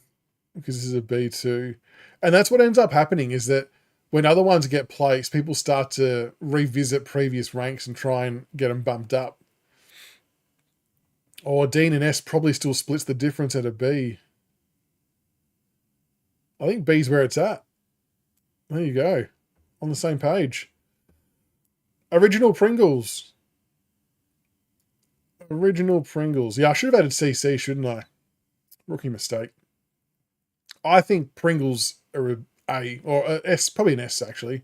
because this is a B2. And that's what ends up happening is that when other ones get placed, people start to revisit previous ranks and try and get them bumped up. Or Dean and S probably still splits the difference at a B. I think B's where it's at. There you go. On the same page. Original Pringles. Original Pringles. Yeah, I should have added CC, shouldn't I? Rookie mistake. I think Pringles are a A, or a S, probably an S actually.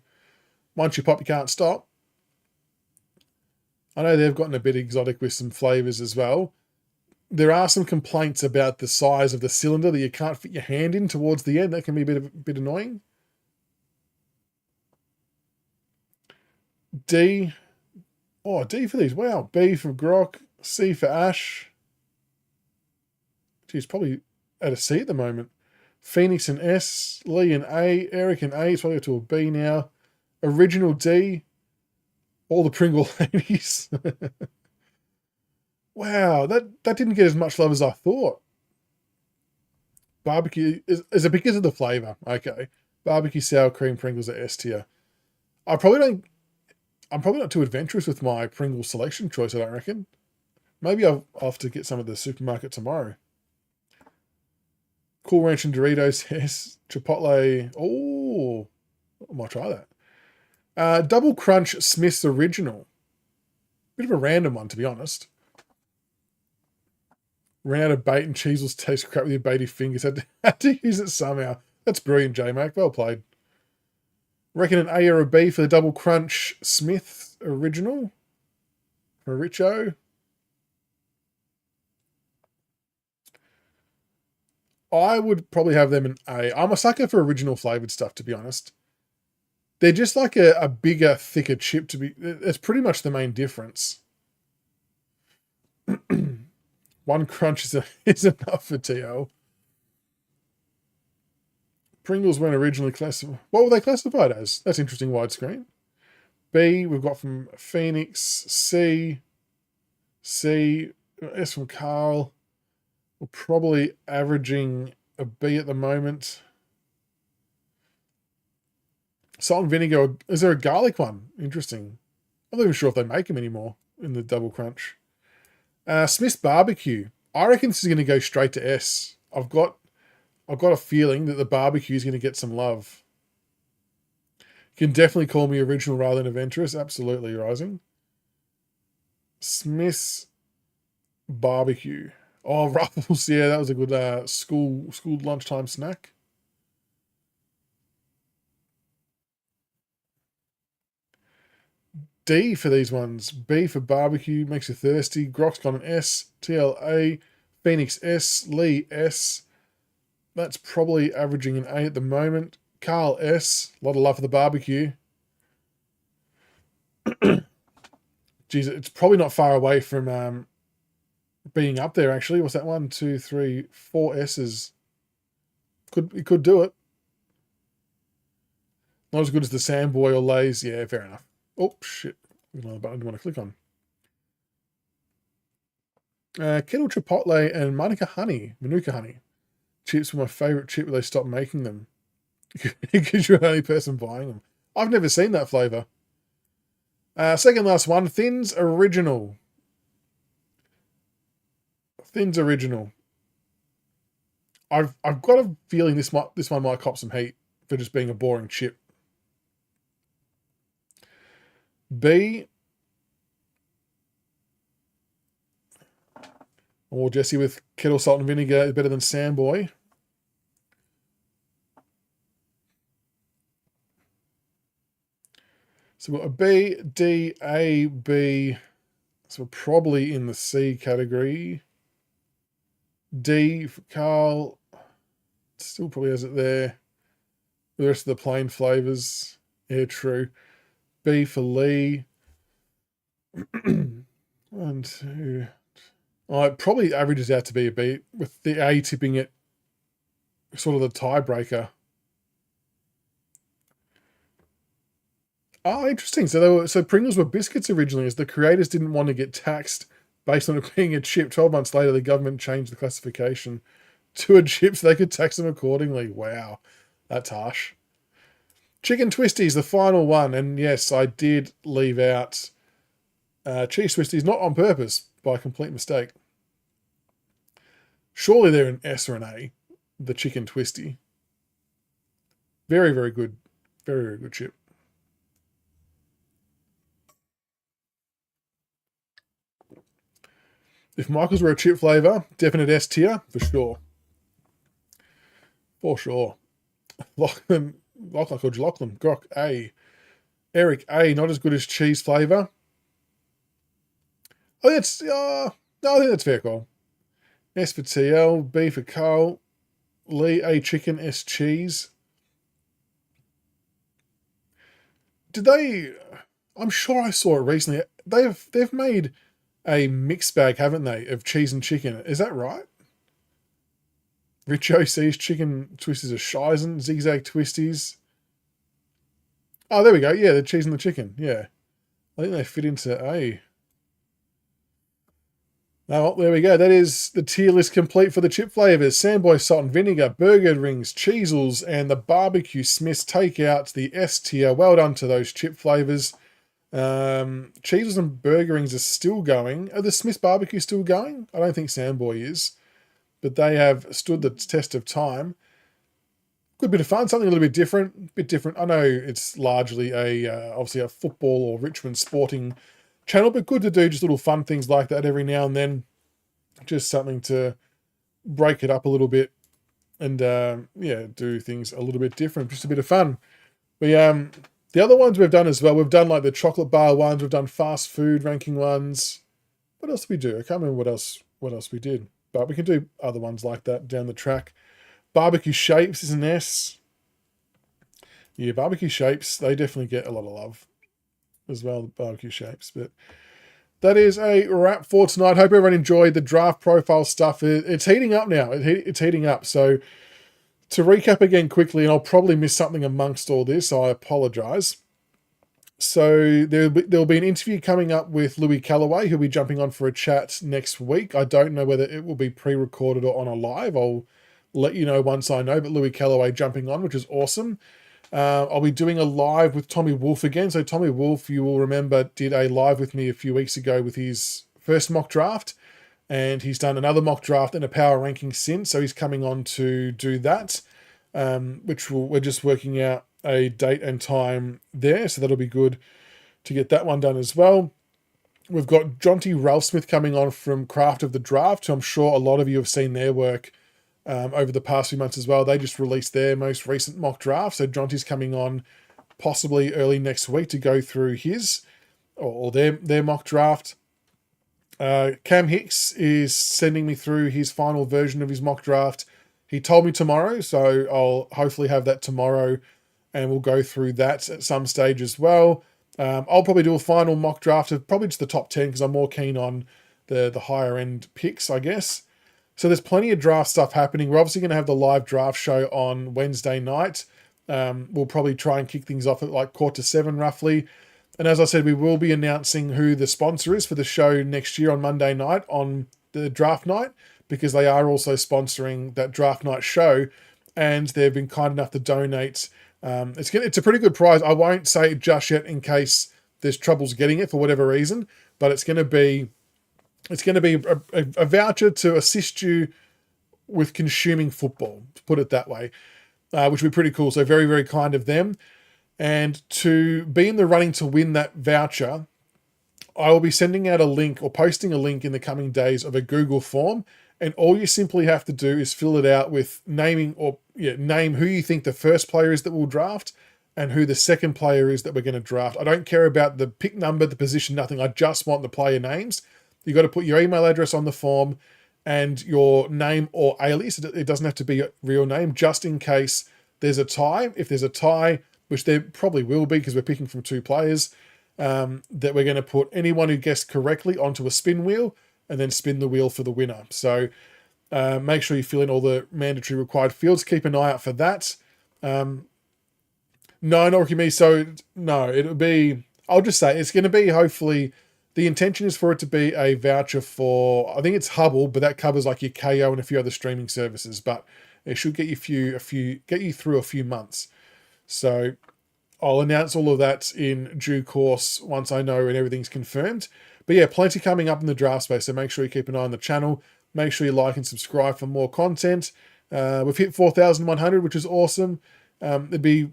Once you pop, you can't stop. I know they've gotten a bit exotic with some flavours as well. There are some complaints about the size of the cylinder that you can't fit your hand in towards the end. That can be a bit annoying. D. Oh, D for these. Wow. B for Grok. C for Ash. Geez, probably at a C at the moment. Phoenix and S. Lee and A. Eric and A. It's probably up to a B now. Original D. All the Pringle ladies. Wow, that didn't get as much love as I thought. Barbecue, is it because of the flavour? Okay. Barbecue sour cream Pringles are S tier. I'm probably not too adventurous with my Pringle selection choice, I don't reckon. Maybe I'll have to get some at the supermarket tomorrow. Cool Ranch and Doritos, yes. Chipotle, oh, I might try that. Double Crunch Smith's Original. Bit of a random one, to be honest. Ran out of bait and cheese will taste crap with your baity fingers. Had to use it somehow. That's brilliant, J-Mac. Well played. Reckon an A or a B for the Double Crunch Smith Original. For Richo. I would probably have them an A. I'm a sucker for original flavoured stuff, to be honest. They're just like a bigger, thicker chip to be... It's pretty much the main difference. One crunch is enough for TL. Pringles weren't originally classified. What were they classified as? That's interesting, widescreen. B, we've got from Phoenix. C, S from Carl. We're probably averaging a B at the moment. Salt and vinegar. Is there a garlic one? Interesting. I'm not even sure if they make them anymore in the Double Crunch. Smith's Barbecue. I reckon this is going to go straight to S. I've got a feeling that the barbecue is going to get some love. You can definitely call me original rather than adventurous. Absolutely, Rising. Smith's Barbecue. Oh, Ruffles. Yeah, that was a good school lunchtime snack. D for these ones. B for barbecue, makes you thirsty. Grok's got an S. TLA. Phoenix S. Lee S. That's probably averaging an A at the moment. Carl S. A lot of love for the barbecue. Geez, it's probably not far away from being up there, actually. What's that? 1, 2, 3, 4 S's. It could do it. Not as good as the Sandboy or Lay's. Yeah, fair enough. Oh, shit. Another button I didn't want to click on. Kettle Chipotle and Manuka Honey. Chips were my favourite chip, but they stopped making them. Because you're the only person buying them. I've never seen that flavour. Second last one, Thins Original. I've got a feeling this one might cop some heat for just being a boring chip. B. Or Jesse with kettle salt and vinegar is better than Sandboy. So we've got a B, D, A, B. So we're probably in the C category. D for Carl. Still probably has it there. The rest of the plain flavours. Yeah, true. B for Lee. 1, 2. Oh, it probably averages out to be a B, with the A tipping it sort of the tiebreaker. Oh, interesting. So Pringles were biscuits originally, as the creators didn't want to get taxed based on it being a chip. 12 months later, the government changed the classification to a chip so they could tax them accordingly. Wow, that's harsh. Chicken Twisties, the final one. And yes, I did leave out cheese twisties, not on purpose, by complete mistake. Surely they're an S or an A, the Chicken Twisty. Very, very good. Very, very good chip. If Michael's were a chip flavour, definite S tier, for sure. For sure. Lachlan called you Lachlan. Grok, A. Eric, A. Not as good as cheese flavour. Oh, that's, no, I think that's fair call. S for TL, B for Carl, Lee, A chicken, S cheese. Did they, I'm sure I saw it recently. They've made a mixed bag, haven't they, of cheese and chicken. Is that right? Rich OC's chicken twisties are Shizen, zigzag twisties. Oh, there we go. Yeah, the cheese and the chicken. Yeah. I think they fit into A. Oh, there we go. That is the tier list complete for the chip flavours. Sandboy Salt and Vinegar, Burger Rings, Cheezels, and the Barbecue Smiths take out the S tier. Well done to those chip flavours. Cheezels and Burger Rings are still going. Are the Smiths Barbecue still going? I don't think Sandboy is. But they have stood the test of time. Good bit of fun, something a little bit different. I know it's largely obviously a football or Richmond sporting channel, but good to do just little fun things like that every now and then. Just something to break it up a little bit and do things a little bit different. Just a bit of fun. The other ones we've done as well, we've done like the chocolate bar ones, we've done fast food ranking ones. What else did we do? I can't remember what else we did, but we can do other ones like that down the track. Barbecue Shapes is an S. Yeah, Barbecue Shapes, they definitely get a lot of love as well, the Barbecue Shapes. But that is a wrap for tonight. Hope everyone enjoyed the draft profile stuff. It's heating up now. It's heating up. So to recap again quickly, and I'll probably miss something amongst all this, so I apologise. So there'll be an interview coming up with Louis Callaway, who'll be jumping on for a chat next week. I don't know whether it will be pre-recorded or on a live. I'll let you know once I know, but Louis Callaway jumping on, which is awesome. I'll be doing a live with Tommy Wolf again. So Tommy Wolf, you will remember, did a live with me a few weeks ago with his first mock draft, and he's done another mock draft and a power ranking since. So he's coming on to do that, which we're just working out a date and time there. So that'll be good to get that one done as well. We've got Jonty Ralphsmith coming on from Craft of the Draft, who I'm sure a lot of you have seen their work over the past few months as well. They just released their most recent mock draft. So Jonty's coming on possibly early next week to go through his or their mock draft. Cam Hicks is sending me through his final version of his mock draft. He told me tomorrow, so I'll hopefully have that tomorrow and we'll go through that at some stage as well. I'll probably do a final mock draft of probably just the top 10 because I'm more keen on the higher end picks, I guess. So there's plenty of draft stuff happening. We're obviously going to have the live draft show on Wednesday night. We'll probably try and kick things off at like 6:45 roughly. And as I said, we will be announcing who the sponsor is for the show next year on Monday night on the draft night, because they are also sponsoring that draft night show, and they've been kind enough to donate. It's a pretty good prize. I won't say it just yet in case there's troubles getting it for whatever reason, but it's going to be a voucher to assist you with consuming football, to put it that way, which would be pretty cool. So very, very kind of them. And to be in the running to win that voucher, I will be sending out a link or posting a link in the coming days of a Google form. And all you simply have to do is fill it out with name who you think the first player is that we'll draft and who the second player is that we're going to draft. I don't care about the pick number, the position, nothing. I just want the player names. You got to put your email address on the form and your name or alias. It doesn't have to be a real name, just in case there's a tie. If there's a tie, which there probably will be because we're picking from 2 players, that we're going to put anyone who guessed correctly onto a spin wheel and then spin the wheel for the winner. So make sure you fill in all the mandatory required fields. Keep an eye out for that. No, not Rookie Me. So, no, it'll be, I'll just say, it's going to be, hopefully, the intention is for it to be a voucher for, I think it's Hubble, but that covers like your KO and a few other streaming services, but it should get you through a few months. So I'll announce all of that in due course once I know and everything's confirmed. But yeah, plenty coming up in the draft space, so make sure you keep an eye on the channel. Make sure you like and subscribe for more content. We've hit 4,100, which is awesome. It'd be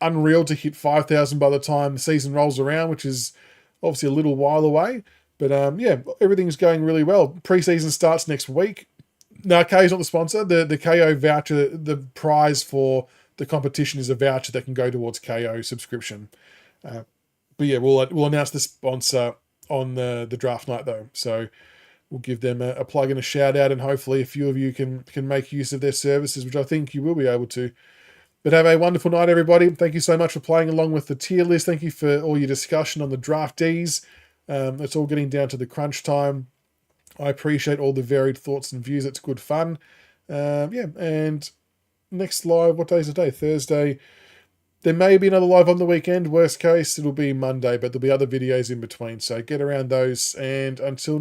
unreal to hit 5,000 by the time the season rolls around, which is obviously a little while away. But yeah, everything's going really well. Preseason starts next week. No, KO's not the sponsor. The KO voucher, the prize for the competition is a voucher that can go towards KO subscription. But yeah, we'll announce the sponsor on the draft night though. So we'll give them a plug and a shout out, and hopefully a few of you can make use of their services, which I think you will be able to. But have a wonderful night, everybody. Thank you so much for playing along with the tier list. Thank you for all your discussion on the draftees. It's all getting down to the crunch time. I appreciate all the varied thoughts and views. It's good fun. Yeah, and next live, what day is the day? Thursday. There may be another live on the weekend. Worst case, it'll be Monday, but there'll be other videos in between. So get around those. And until